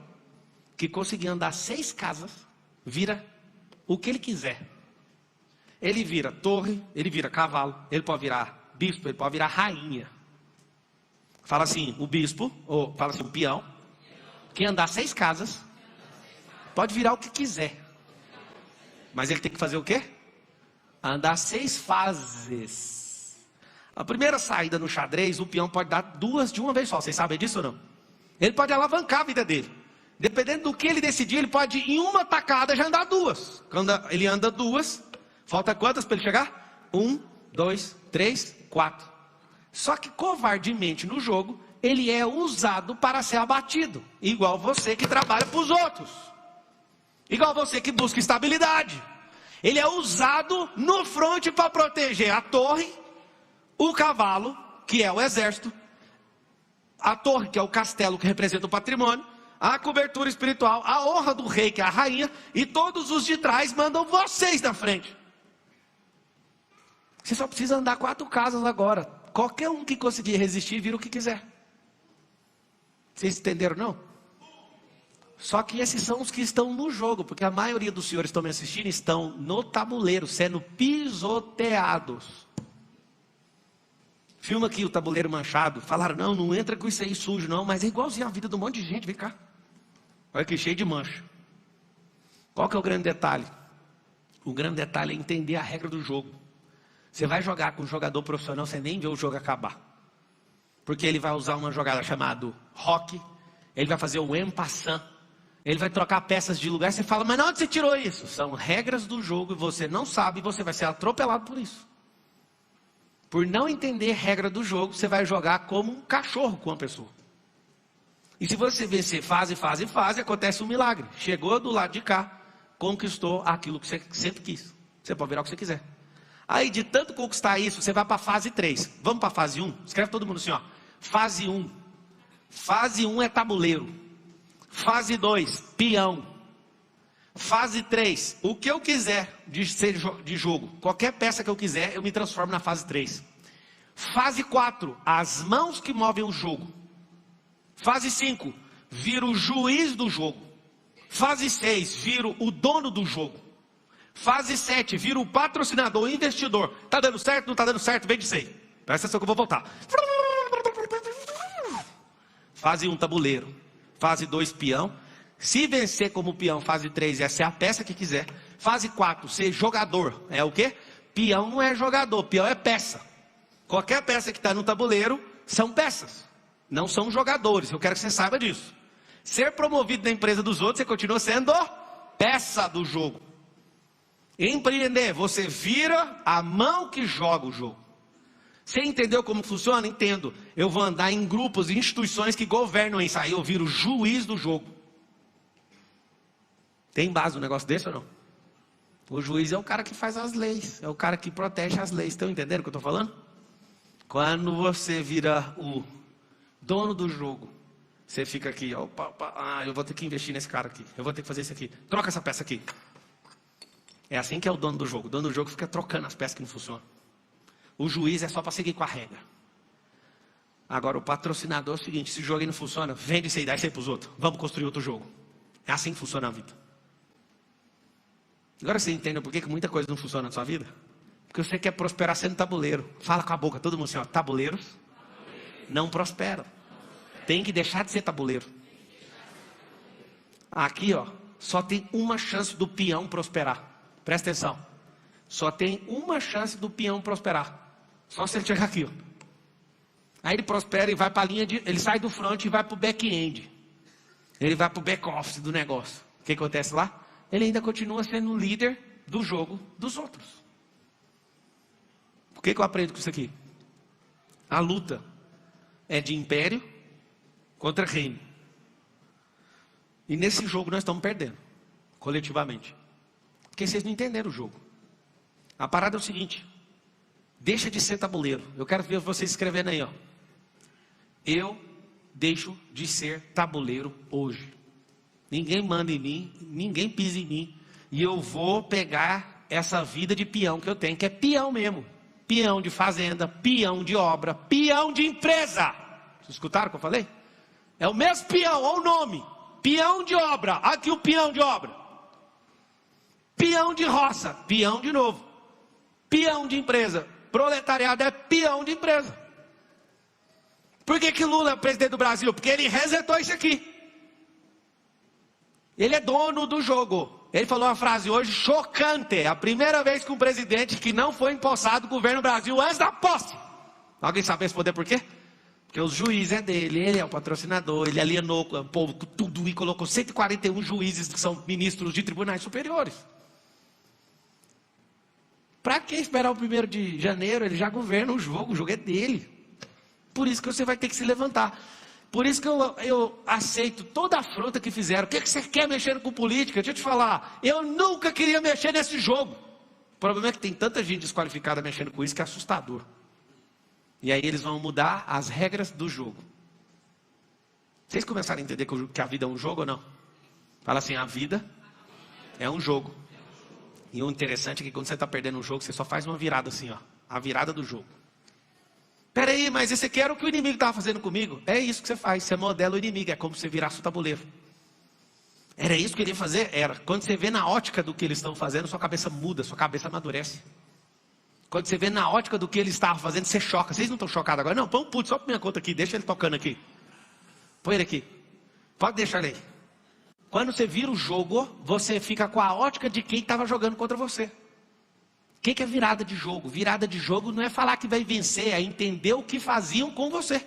que conseguir andar 6 casas, vira o que ele quiser. Ele vira torre, ele vira cavalo, ele pode virar bispo, ele pode virar rainha. Fala assim, o bispo, ou fala assim, o peão, que andar 6 casas, pode virar o que quiser. Mas ele tem que fazer o quê? Andar 6 fases. A primeira saída no xadrez, o peão pode dar 2 de uma vez só. Vocês sabem disso ou não? Ele pode alavancar a vida dele. Dependendo do que ele decidir, ele pode, em uma tacada, já andar 2. Quando ele anda 2, falta quantas para ele chegar? 1, 2, 3, 4. Só que covardemente no jogo, ele é usado para ser abatido. Igual você que trabalha para os outros. Igual você que busca estabilidade. Ele é usado no fronte para proteger a torre, o cavalo, que é o exército, a torre, que é o castelo, que representa o patrimônio, a cobertura espiritual, a honra do rei, que é a rainha, e todos os de trás mandam vocês na frente. Você só precisa andar 4 casas agora. Qualquer um que conseguir resistir, vira o que quiser. Vocês entenderam, não? Só que esses são os que estão no jogo, porque a maioria dos senhores que estão me assistindo estão no tabuleiro, sendo pisoteados. Filma aqui o tabuleiro manchado. Falaram, não entra com isso aí sujo não, mas é igualzinho a vida de um monte de gente, vem cá. Olha aqui, cheio de mancha. Qual que é o grande detalhe? O grande detalhe é entender a regra do jogo. Você vai jogar com um jogador profissional, você nem vê o jogo acabar. Porque ele vai usar uma jogada chamada rock, ele vai fazer o en passant, ele vai trocar peças de lugar, você fala, mas onde você tirou isso? São regras do jogo e você não sabe, e você vai ser atropelado por isso. Por não entender regra do jogo, você vai jogar como um cachorro com uma pessoa. E se você vencer fase, acontece um milagre. Chegou do lado de cá, conquistou aquilo que você sempre quis. Você pode virar o que você quiser. Aí de tanto conquistar isso, você vai para a fase 3. Vamos para a fase 1? Escreve todo mundo assim, ó. Fase 1. Fase 1 é tabuleiro. Fase 2, peão. Fase 3, o que eu quiser de jogo. Qualquer peça que eu quiser, eu me transformo na fase 3. Fase 4, as mãos que movem o jogo. Fase 5, viro o juiz do jogo. Fase 6, viro o dono do jogo. Fase 7, viro o patrocinador, o investidor. Tá dando certo? Não tá dando certo? Vem de 6. Presta atenção que eu vou voltar. Fase 1, tabuleiro. Fase 2, peão. Se vencer como peão, fase 3, essa é a peça que quiser. Fase 4, ser jogador. É o quê? Peão não é jogador, peão é peça. Qualquer peça que está no tabuleiro, são peças. Não são jogadores, eu quero que você saiba disso. Ser promovido na empresa dos outros, você continua sendo peça do jogo. Empreender, você vira a mão que joga o jogo. Você entendeu como funciona? Entendo. Eu vou andar em grupos, em instituições que governam isso. Aí eu viro o juiz do jogo. Tem base um negócio desse ou não? O juiz é o cara que faz as leis. É o cara que protege as leis. Estão entendendo o que eu estou falando? Quando você vira o dono do jogo, você fica aqui, eu vou ter que investir nesse cara aqui. Eu vou ter que fazer isso aqui. Troca essa peça aqui. É assim que é o dono do jogo. O dono do jogo fica trocando as peças que não funcionam. O juiz é só para seguir com a regra. Agora o patrocinador é o seguinte, se o jogo aí não funciona, vende isso aí, dá isso aí para os outros. Vamos construir outro jogo. É assim que funciona a vida. Agora você entende por que muita coisa não funciona na sua vida? Porque você quer prosperar sendo tabuleiro. Fala com a boca, todo mundo assim, ó, tabuleiros não prosperam. Tem que deixar de ser tabuleiro. Aqui, ó, só tem uma chance do peão prosperar. Presta atenção. Só tem uma chance do peão prosperar. Só se ele chegar aqui, ó. Aí ele prospera e vai para a linha de... Ele sai do front e vai para o back-end. Ele vai para o back-office do negócio. O que acontece lá? Ele ainda continua sendo o líder do jogo dos outros. O que eu aprendo com isso aqui? A luta é de império contra reino. E nesse jogo nós estamos perdendo, coletivamente. Porque vocês não entenderam o jogo. A parada é o seguinte. Deixa de ser tabuleiro. Eu quero ver vocês escrevendo aí, ó. Eu deixo de ser tabuleiro hoje. Ninguém manda em mim, ninguém pisa em mim. E eu vou pegar essa vida de peão que eu tenho, que é peão mesmo. Peão de fazenda, peão de obra, peão de empresa. Vocês escutaram o que eu falei? É o mesmo peão, olha o nome. Peão de obra, aqui o peão de obra. Peão de roça, peão de novo. Peão de empresa. Proletariado é peão de empresa. Por que Lula é o presidente do Brasil? Porque ele resetou isso aqui. Ele é dono do jogo. Ele falou uma frase hoje chocante. É a primeira vez que um presidente que não foi empossado governa o Brasil antes da posse. Alguém sabe responder por quê? Porque os juízes é dele, ele é o patrocinador, ele alienou o povo com tudo e colocou 141 juízes que são ministros de tribunais superiores. Para que esperar o 1º de janeiro? Ele já governa o jogo é dele. Por isso que você vai ter que se levantar. Por isso que eu aceito toda a afronta que fizeram. O que você quer mexendo com política? Deixa eu te falar, eu nunca queria mexer nesse jogo. O problema é que tem tanta gente desqualificada mexendo com isso que é assustador. E aí eles vão mudar as regras do jogo. Vocês começaram a entender que a vida é um jogo ou não? Fala assim, a vida é um jogo. E o interessante é que quando você está perdendo um jogo, você só faz uma virada assim, ó. A virada do jogo. Peraí, mas esse aqui era o que o inimigo estava fazendo comigo. É isso que você faz, você modela o inimigo. É como se você virasse o tabuleiro. Era isso que ele ia fazer? Era. Quando você vê na ótica do que eles estão fazendo, sua cabeça muda, sua cabeça amadurece. Quando você vê na ótica do que eles estavam fazendo, você choca. Vocês não estão chocados agora? Não, põe um puto só para minha conta aqui, deixa ele tocando aqui. Põe ele aqui. Pode deixar ele aí. Quando você vira o jogo, você fica com a ótica de quem estava jogando contra você. O que é virada de jogo? Virada de jogo não é falar que vai vencer, é entender o que faziam com você.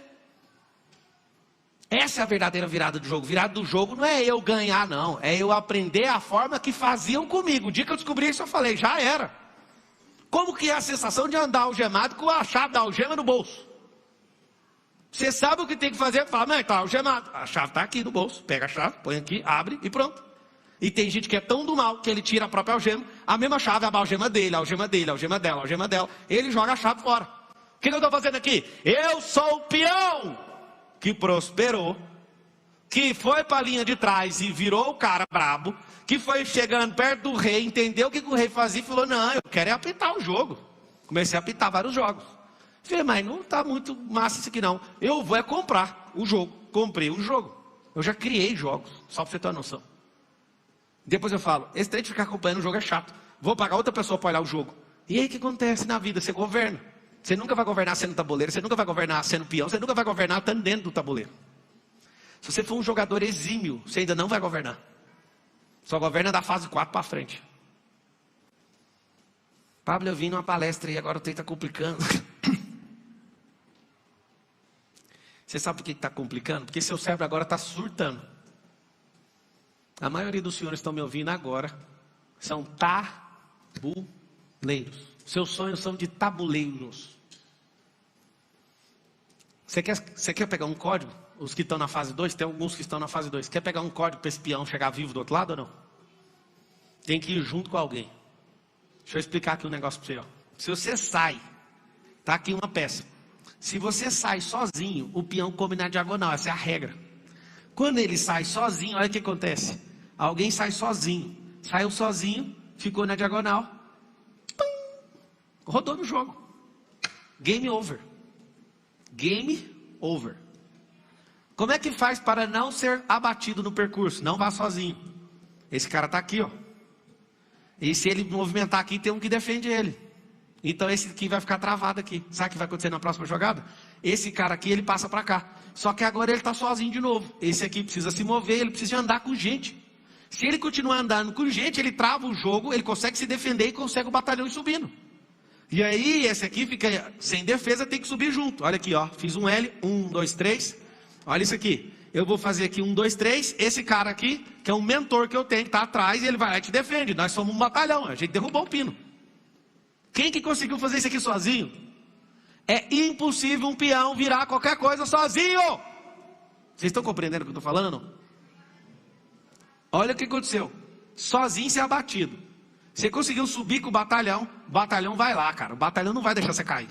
Essa é a verdadeira virada do jogo. Virada do jogo não é eu ganhar, não. É eu aprender a forma que faziam comigo. O dia que eu descobri isso, eu falei, já era. Como que é a sensação de andar algemado com a chave da algema no bolso? Você sabe o que tem que fazer? Fala, não, está algemado. A chave está aqui no bolso. Pega a chave, põe aqui, abre e pronto. E tem gente que é tão do mal que ele tira a própria algema. A mesma chave, a algema dele, a algema dele, a algema dela, a algema dela. Ele joga a chave fora. O que eu estou fazendo aqui? Eu sou o peão que prosperou, que foi para a linha de trás e virou o cara brabo, que foi chegando perto do rei, entendeu o que o rei fazia e falou, não, eu quero é apitar o jogo. Comecei a apitar vários jogos. Falei, mas não está muito massa isso aqui não. Eu vou comprar o jogo. Comprei o jogo. Eu já criei jogos, só para você ter uma noção. Depois eu falo, esse trem de ficar acompanhando o jogo é chato. Vou pagar outra pessoa para olhar o jogo. E aí o que acontece na vida? Você governa. Você nunca vai governar sendo tabuleiro, você nunca vai governar sendo peão, você nunca vai governar estando dentro do tabuleiro. Se você for um jogador exímio, você ainda não vai governar. Só governa da fase 4 para frente. Pablo, eu vim numa palestra e agora o trem está complicando. Você sabe por que está complicando? Porque seu cérebro agora está surtando. A maioria dos senhores que estão me ouvindo agora são tabuleiros. Seus sonhos são de tabuleiros. Você quer pegar um código? Os que estão na fase 2, tem alguns que estão na fase 2. Quer pegar um código para esse peão chegar vivo do outro lado ou não? Tem que ir junto com alguém. Deixa eu explicar aqui um negócio para você. Ó. Se você sai, tá aqui uma peça. Se você sai sozinho, o peão come na diagonal. Essa é a regra. Quando ele sai sozinho, olha o que acontece. Alguém sai sozinho. Saiu sozinho, ficou na diagonal. Pum, rodou no jogo. Game over. Game over. Como é que faz para não ser abatido no percurso? Não vá sozinho. Esse cara está aqui, ó. E se ele movimentar aqui, tem um que defende ele. Então esse aqui vai ficar travado aqui. Sabe o que vai acontecer na próxima jogada? Esse cara aqui, ele passa para cá. Só que agora ele está sozinho de novo. Esse aqui precisa se mover, ele precisa andar com gente. Se ele continuar andando com gente, ele trava o jogo, ele consegue se defender e consegue o batalhão ir subindo. E aí esse aqui fica sem defesa, tem que subir junto. Olha aqui, ó. Fiz um L, 1, 2, 3. Olha isso aqui. Eu vou fazer aqui 1, 2, 3. Esse cara aqui, que é um mentor que eu tenho, que está atrás, e ele vai lá e te defende. Nós somos um batalhão, a gente derrubou o pino. Quem que conseguiu fazer isso aqui sozinho? É impossível um peão virar qualquer coisa sozinho. Vocês estão compreendendo o que eu estou falando? Olha o que aconteceu. Sozinho ser abatido. Você conseguiu subir com o batalhão vai lá, cara. O batalhão não vai deixar você cair.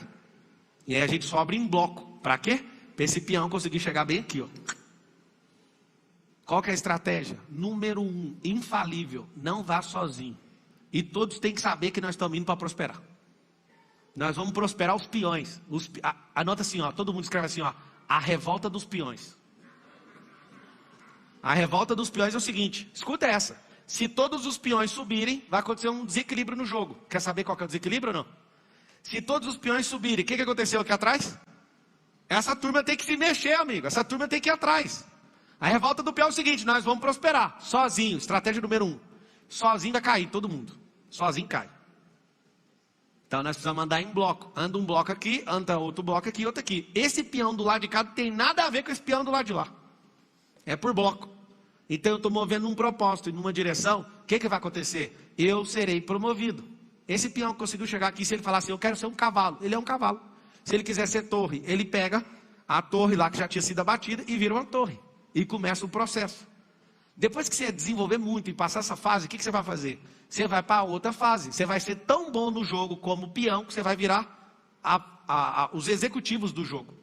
E aí a gente sobe em bloco. Para quê? Para esse peão conseguir chegar bem aqui, ó. Qual que é a estratégia? Número 1, infalível, não vá sozinho. E todos têm que saber que nós estamos indo para prosperar. Nós vamos prosperar os peões. Anota assim, ó, todo mundo escreve assim, ó, a revolta dos peões. A revolta dos peões é o seguinte, escuta essa. Se todos os peões subirem, vai acontecer um desequilíbrio no jogo. Quer saber qual que é o desequilíbrio ou não? Se todos os peões subirem, o que aconteceu aqui atrás? Essa turma tem que se mexer, amigo. Essa turma tem que ir atrás. A revolta do peão é o seguinte, nós vamos prosperar. Sozinho, estratégia número 1. Sozinho vai cair, todo mundo. Sozinho cai. Então nós precisamos andar em bloco. Anda um bloco aqui, anda outro bloco aqui, outro aqui. Esse peão do lado de cá não tem nada a ver com esse peão do lado de lá. É por bloco. Então eu estou movendo num propósito, em uma direção. O que vai acontecer? Eu serei promovido. Esse peão conseguiu chegar aqui, se ele falar assim, eu quero ser um cavalo. Ele é um cavalo. Se ele quiser ser torre, ele pega a torre lá que já tinha sido abatida e vira uma torre. E começa o processo. Depois que você desenvolver muito e passar essa fase, o que você vai fazer? Você vai para outra fase. Você vai ser tão bom no jogo como peão que você vai virar os executivos do jogo.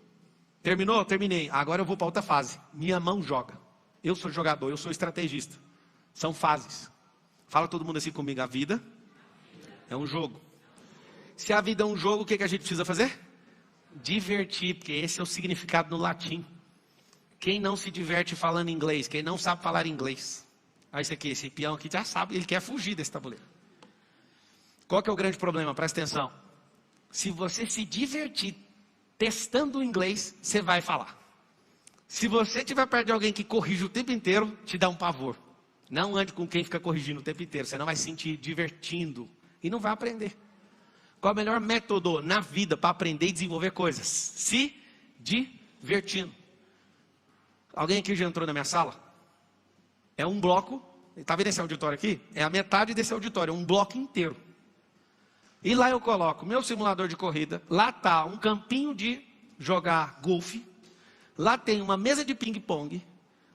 Terminou? Terminei. Agora eu vou para outra fase. Minha mão joga. Eu sou jogador, eu sou estrategista. São fases. Fala todo mundo assim comigo. A vida é um jogo. Se a vida é um jogo, o que a gente precisa fazer? Divertir, porque esse é o significado no latim. Quem não se diverte falando inglês? Quem não sabe falar inglês? Aí esse peão aqui já sabe, ele quer fugir desse tabuleiro. Qual que é o grande problema? Presta atenção. Se você se divertir testando o inglês, você vai falar. Se você estiver perto de alguém que corrige o tempo inteiro, te dá um pavor. Não ande com quem fica corrigindo o tempo inteiro. Você não vai se sentir divertindo e não vai aprender. Qual é o melhor método na vida para aprender e desenvolver coisas? Se divertindo. Alguém aqui já entrou na minha sala? É um bloco. Está vendo esse auditório aqui? É a metade desse auditório, é um bloco inteiro. E lá eu coloco meu simulador de corrida. Lá está um campinho de jogar golfe. Lá tem uma mesa de ping-pong.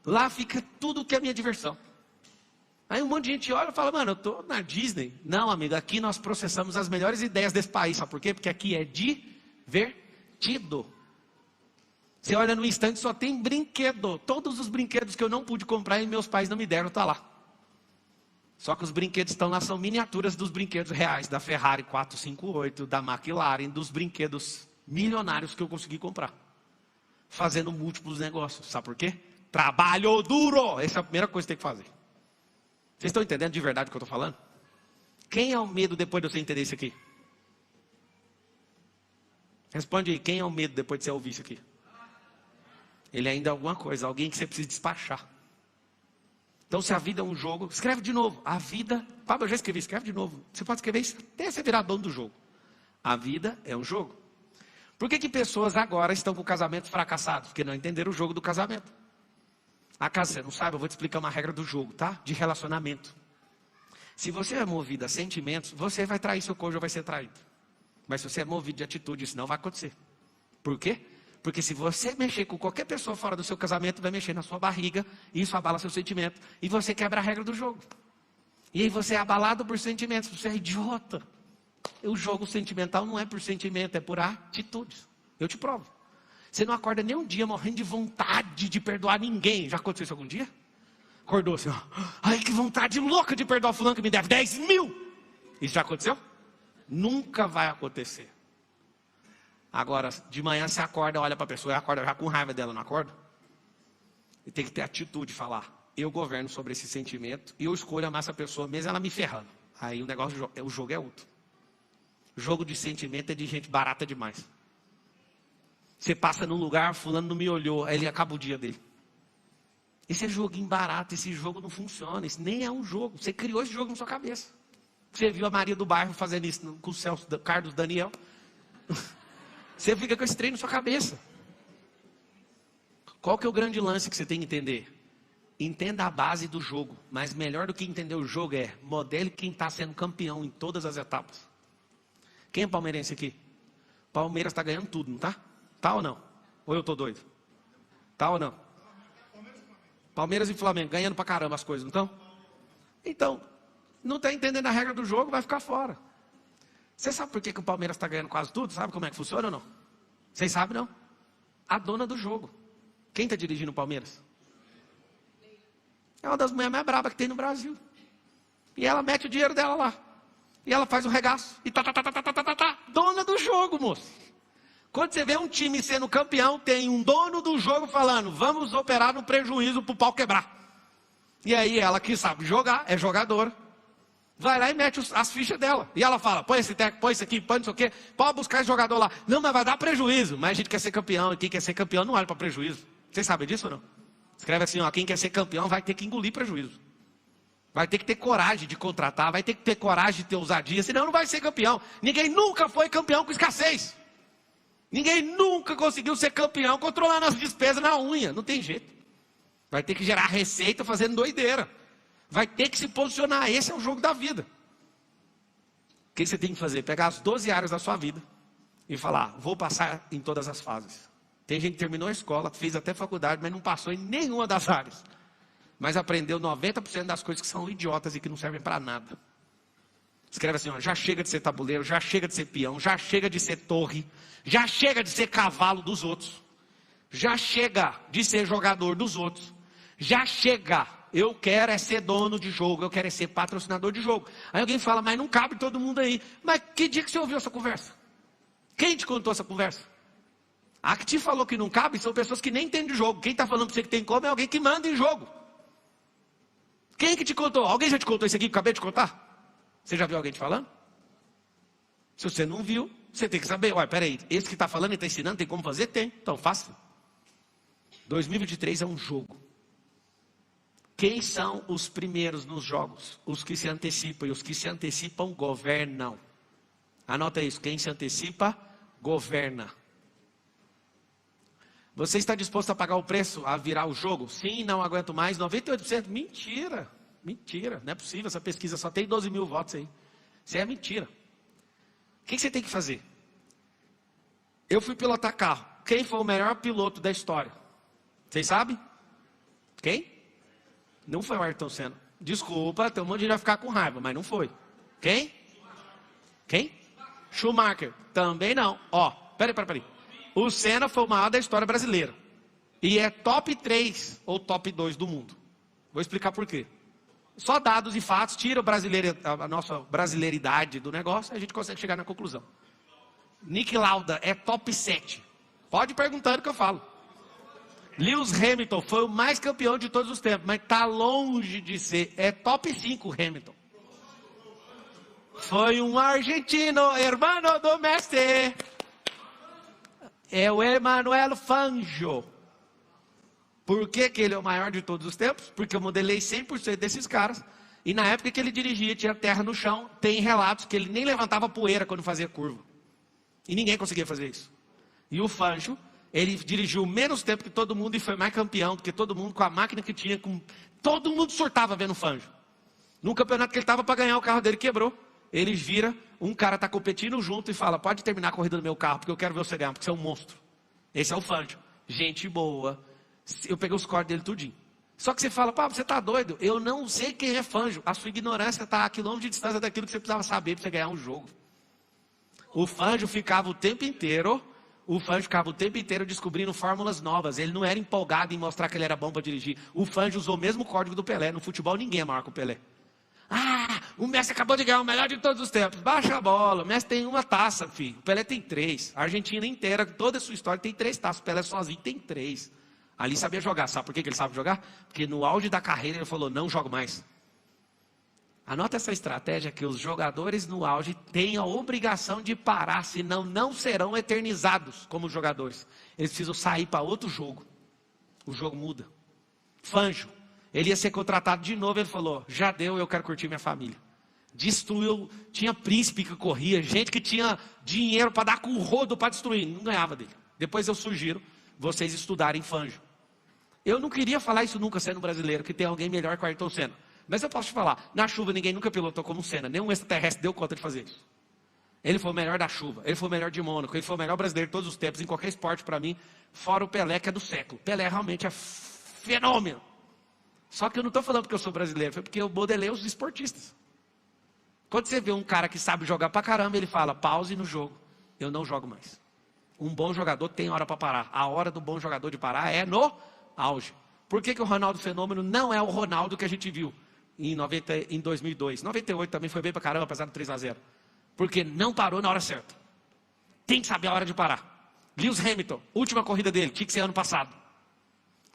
Lá fica tudo que é minha diversão. Aí um monte de gente olha e fala, mano, eu estou na Disney. Não, amigo, aqui nós processamos as melhores ideias desse país. Sabe por quê? Porque aqui é divertido. Você olha no instante, só tem brinquedo. Todos os brinquedos que eu não pude comprar e meus pais não me deram, está lá. Só que os brinquedos estão lá, são miniaturas dos brinquedos reais, da Ferrari 458, da McLaren, dos brinquedos milionários que eu consegui comprar. Fazendo múltiplos negócios. Sabe por quê? Trabalho duro. Essa é a primeira coisa que tem que fazer. Vocês estão entendendo de verdade o que eu estou falando? Quem é o medo depois de você entender isso aqui? Responde aí, quem é o medo depois de você ouvir isso aqui? Ele ainda é alguma coisa, alguém que você precisa despachar. Então se a vida é um jogo, escreve de novo. A vida, Pablo, eu já escrevi, escreve de novo. Você pode escrever isso até você virar dono do jogo. A vida é um jogo. Por que pessoas agora estão com casamentos fracassados? Porque não entenderam o jogo do casamento. Acaso você não sabe, eu vou te explicar uma regra do jogo, tá? De relacionamento. Se você é movido a sentimentos, você vai trair seu cônjuge ou vai ser traído. Mas se você é movido de atitude, isso não vai acontecer. Por quê? Porque se você mexer com qualquer pessoa fora do seu casamento, vai mexer na sua barriga, e isso abala seu sentimento, e você quebra a regra do jogo. E aí você é abalado por sentimentos, você é idiota. O jogo sentimental não é por sentimento, é por atitudes. Eu te provo. Você não acorda nem um dia morrendo de vontade de perdoar ninguém. Já aconteceu isso algum dia? Acordou assim, ó. Ai, que vontade louca de perdoar fulano que me deve 10 mil. Isso já aconteceu? Nunca vai acontecer. Agora, de manhã você acorda, olha para a pessoa e acorda já com raiva dela, não acorda? E tem que ter atitude de falar. Eu governo sobre esse sentimento e eu escolho amar essa pessoa, mesmo ela me ferrando. Aí o jogo é outro. Jogo de sentimento é de gente barata demais. Você passa num lugar, fulano não me olhou, aí ele acaba o dia dele. Esse é joguinho barato, esse jogo não funciona, isso nem é um jogo. Você criou esse jogo na sua cabeça. Você viu a Maria do Bairro fazendo isso com o Celso, Carlos Daniel. Você fica com esse trem na sua cabeça. Qual que é o grande lance que você tem que entender? Entenda a base do jogo, mas melhor do que entender o jogo é modele quem está sendo campeão em todas as etapas. Quem é palmeirense aqui? Palmeiras está ganhando tudo, não está? Tá ou não? Ou eu estou doido? Tá ou não? Palmeiras e Flamengo ganhando pra caramba as coisas, não estão? Então, não está entendendo a regra do jogo, vai ficar fora. Você sabe por que o Palmeiras está ganhando quase tudo? Sabe como é que funciona ou não? Vocês sabem não? A dona do jogo. Quem está dirigindo o Palmeiras? É uma das mulheres mais brabas que tem no Brasil. E ela mete o dinheiro dela lá. E ela faz o regaço. E tá. Dona do jogo, moço. Quando você vê um time sendo campeão, tem um dono do jogo falando, vamos operar no prejuízo para o pau quebrar. E aí ela que sabe jogar, é jogadora, vai lá e mete as fichas dela. E ela fala, põe esse técnico, põe isso aqui, põe não sei o quê, pode buscar esse jogador lá. Não, mas vai dar prejuízo. Mas a gente quer ser campeão, e quem quer ser campeão não olha para prejuízo. Vocês sabem disso ou não? Escreve assim, ó, quem quer ser campeão vai ter que engolir prejuízo. Vai ter que ter coragem de contratar, vai ter que ter coragem de ter ousadia, senão não vai ser campeão. Ninguém nunca foi campeão com escassez. Ninguém nunca conseguiu ser campeão controlando as despesas na unha. Não tem jeito. Vai ter que gerar receita fazendo doideira. Vai ter que se posicionar. Esse é o jogo da vida. O que você tem que fazer? Pegar as 12 áreas da sua vida e falar, vou passar em todas as fases. Tem gente que terminou a escola, fez até faculdade, mas não passou em nenhuma das áreas. Mas aprendeu 90% das coisas que são idiotas e que não servem para nada. Escreve assim, ó, já chega de ser tabuleiro, já chega de ser peão, já chega de ser torre, já chega de ser cavalo dos outros, já chega de ser jogador dos outros, já chega, eu quero é ser dono de jogo, eu quero é ser patrocinador de jogo. Aí alguém fala, mas não cabe todo mundo aí. Mas que dia que você ouviu essa conversa? Quem te contou essa conversa? A que te falou que não cabe são pessoas que nem entendem de jogo. Quem está falando para você que tem como é alguém que manda em jogo. Quem que te contou? Alguém já te contou isso aqui que eu acabei de contar? Você já viu alguém te falando? Se você não viu, você tem que saber. Ué, peraí, esse que está falando e está ensinando, tem como fazer? Tem. Então faça. 2023 é um jogo. Quem são os primeiros nos jogos? Os que se antecipam. E os que se antecipam, governam. Anota isso. Quem se antecipa, governa. Você está disposto a pagar o preço, a virar o jogo? Sim, não aguento mais. 98%. Mentira. Mentira. Não é possível. Essa pesquisa só tem 12 mil votos aí. Isso é mentira. O que você tem que fazer? Eu fui pilotar carro. Quem foi o melhor piloto da história? Vocês sabem? Quem? Não foi o Ayrton Senna. Desculpa, tem um monte de gente vai ficar com raiva, mas não foi. Quem? Quem? Schumacher. Também não. Ó, peraí. O Senna foi o maior da história brasileira. E é top 3 ou top 2 do mundo. Vou explicar por quê. Só dados e fatos, tira a nossa brasileiridade do negócio, e a gente consegue chegar na conclusão. Nick Lauda é top 7. Pode perguntar o que eu falo. Lewis Hamilton foi o mais campeão de todos os tempos, mas está longe de ser. É top 5 Hamilton. Foi um argentino, hermano do Messi. É o Emanuel Fangio. Por que ele é o maior de todos os tempos? Porque eu modelei 100% desses caras. E na época que ele dirigia, tinha terra no chão. Tem relatos que ele nem levantava poeira quando fazia curva. E ninguém conseguia fazer isso. E o Fangio, ele dirigiu menos tempo que todo mundo e foi mais campeão do que todo mundo com a máquina que tinha. Todo mundo surtava vendo o Fangio. No campeonato que ele estava para ganhar, o carro dele quebrou. Ele vira, um cara está competindo junto e fala, pode terminar a corrida do meu carro, porque eu quero ver você ganhar, porque você é um monstro. Esse é o Fangio. Gente boa. Eu peguei os cores dele tudinho. Só que você fala, pá, você está doido? Eu não sei quem é Fangio. A sua ignorância está a quilômetros de distância daquilo que você precisava saber para você ganhar um jogo. O Fangio ficava o tempo inteiro descobrindo fórmulas novas. Ele não era empolgado em mostrar que ele era bom para dirigir. O Fangio usou o mesmo código do Pelé. No futebol ninguém é maior que o Pelé. Ah, o Messi acabou de ganhar o melhor de todos os tempos. Baixa a bola. O Messi tem uma taça, filho. O Pelé tem 3. A Argentina inteira, toda a sua história, tem 3 taças. O Pelé sozinho tem 3. Ali sabia jogar. Sabe por que ele sabe jogar? Porque no auge da carreira ele falou, não jogo mais. Anota essa estratégia que os jogadores no auge têm a obrigação de parar, senão não serão eternizados como jogadores. Eles precisam sair para outro jogo. O jogo muda. Fangio, ele ia ser contratado de novo, ele falou, já deu, eu quero curtir minha família. Destruiu, tinha príncipe que corria, gente que tinha dinheiro para dar com o rodo para destruir, não ganhava dele. Depois eu sugiro vocês estudarem Fangio. Eu não queria falar isso nunca sendo brasileiro, que tem alguém melhor que o Ayrton Senna. Mas eu posso te falar, na chuva ninguém nunca pilotou como o Senna, nenhum extraterrestre deu conta de fazer isso. Ele foi o melhor da chuva, ele foi o melhor de Mônaco, ele foi o melhor brasileiro de todos os tempos, em qualquer esporte para mim, fora o Pelé, que é do século. Pelé realmente é fenômeno. Só que eu não estou falando porque eu sou brasileiro, foi porque eu modelei os esportistas. Quando você vê um cara que sabe jogar pra caramba, ele fala, pause no jogo, eu não jogo mais. Um bom jogador tem hora para parar. A hora do bom jogador de parar é no auge. Por que o Ronaldo Fenômeno não é o Ronaldo que a gente viu em 2002? 98 também foi bem pra caramba, apesar do 3-0. Porque não parou na hora certa. Tem que saber a hora de parar. Lewis Hamilton, última corrida dele, tinha que ser ano passado.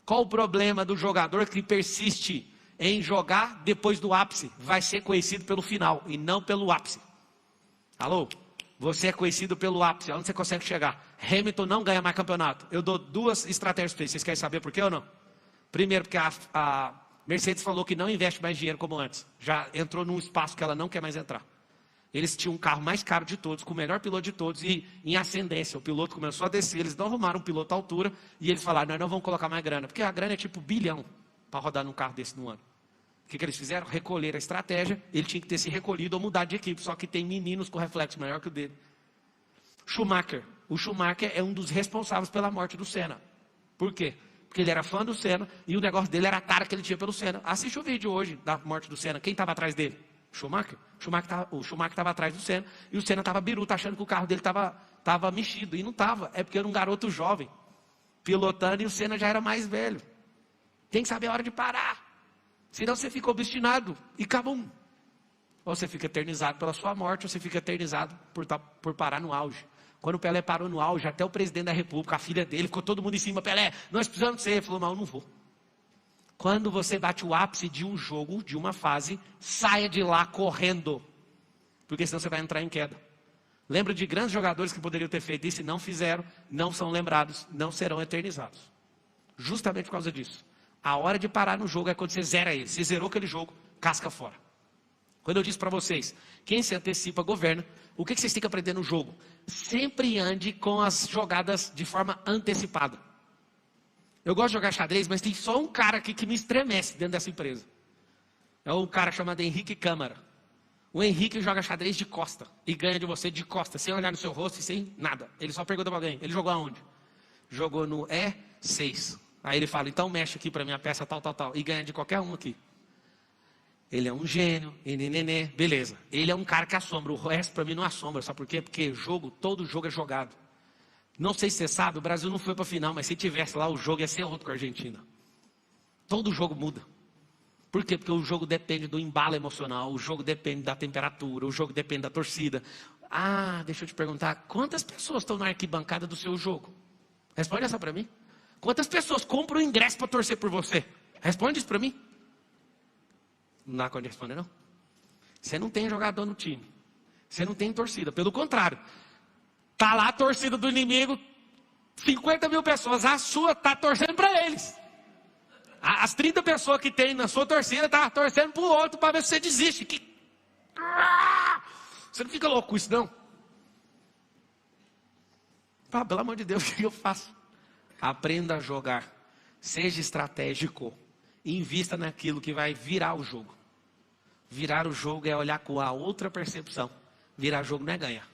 Qual o problema do jogador que persiste em jogar depois do ápice? Vai ser conhecido pelo final e não pelo ápice. Alô? Você é conhecido pelo ápice, onde você consegue chegar. Hamilton não ganha mais campeonato. Eu dou duas estratégias para vocês. Vocês querem saber por quê ou não? Primeiro, porque a Mercedes falou que não investe mais dinheiro como antes. Já entrou num espaço que ela não quer mais entrar. Eles tinham um carro mais caro de todos, com o melhor piloto de todos, e em ascendência. O piloto começou a descer, eles não arrumaram um piloto à altura, e eles falaram, nós não vamos colocar mais grana, porque a grana é tipo bilhão para rodar num carro desse no ano. O que eles fizeram? Recolher a estratégia, ele tinha que ter se recolhido ou mudado de equipe, só que tem meninos com reflexo maior que o dele. Schumacher. O Schumacher é um dos responsáveis pela morte do Senna. Por quê? Porque ele era fã do Senna, e o negócio dele era a tara que ele tinha pelo Senna. Assiste o vídeo hoje da morte do Senna, quem estava atrás dele? Schumacher. O Schumacher estava atrás do Senna, e o Senna estava biruta, achando que o carro dele estava mexido, e não estava, é porque era um garoto jovem, pilotando, e o Senna já era mais velho. Tem que saber a hora de parar, senão você fica obstinado, e acabou. Ou você fica eternizado pela sua morte, ou você fica eternizado por parar no auge. Quando o Pelé parou no auge, até o presidente da República, a filha dele, ficou todo mundo em cima, Pelé, nós precisamos de você. Ele falou, mas eu não vou. Quando você bate o ápice de um jogo, de uma fase, saia de lá correndo, porque senão você vai entrar em queda. Lembra de grandes jogadores que poderiam ter feito isso e não fizeram, não são lembrados, não serão eternizados. Justamente por causa disso. A hora de parar no jogo é quando você zera ele. Você zerou aquele jogo, casca fora. Quando eu disse para vocês, quem se antecipa governa, o que vocês têm que aprender no jogo? Sempre ande com as jogadas de forma antecipada. Eu gosto de jogar xadrez, mas tem só um cara aqui que me estremece dentro dessa empresa. É um cara chamado Henrique Câmara. O Henrique joga xadrez de costa e ganha de você de costa, sem olhar no seu rosto e sem nada. Ele só pergunta para alguém, ele jogou aonde? Jogou no E6. Aí ele fala, então mexe aqui para minha peça tal, e ganha de qualquer um aqui. Ele é um gênio, beleza. Ele é um cara que assombra, o resto para mim não assombra, sabe por quê? Porque todo jogo é jogado. Não sei se você sabe, o Brasil não foi para a final, mas se tivesse lá o jogo ia ser outro com a Argentina. Todo jogo muda. Por quê? Porque o jogo depende do embalo emocional, o jogo depende da temperatura, o jogo depende da torcida. Ah, deixa eu te perguntar, quantas pessoas estão na arquibancada do seu jogo? Responde essa para mim. Quantas pessoas compram o ingresso para torcer por você? Responde isso para mim. Não dá conta de responder, não? Você não tem jogador no time. Você não tem torcida. Pelo contrário. Está lá a torcida do inimigo. 50 mil pessoas. A sua está torcendo para eles. As 30 pessoas que tem na sua torcida estão torcendo para o outro para ver se você desiste. Você não fica louco com isso, não? Ah, pelo amor de Deus, o que eu faço? Aprenda a jogar. Seja estratégico. Invista naquilo que vai virar o jogo. Virar o jogo é olhar com a outra percepção. Virar jogo não é ganhar.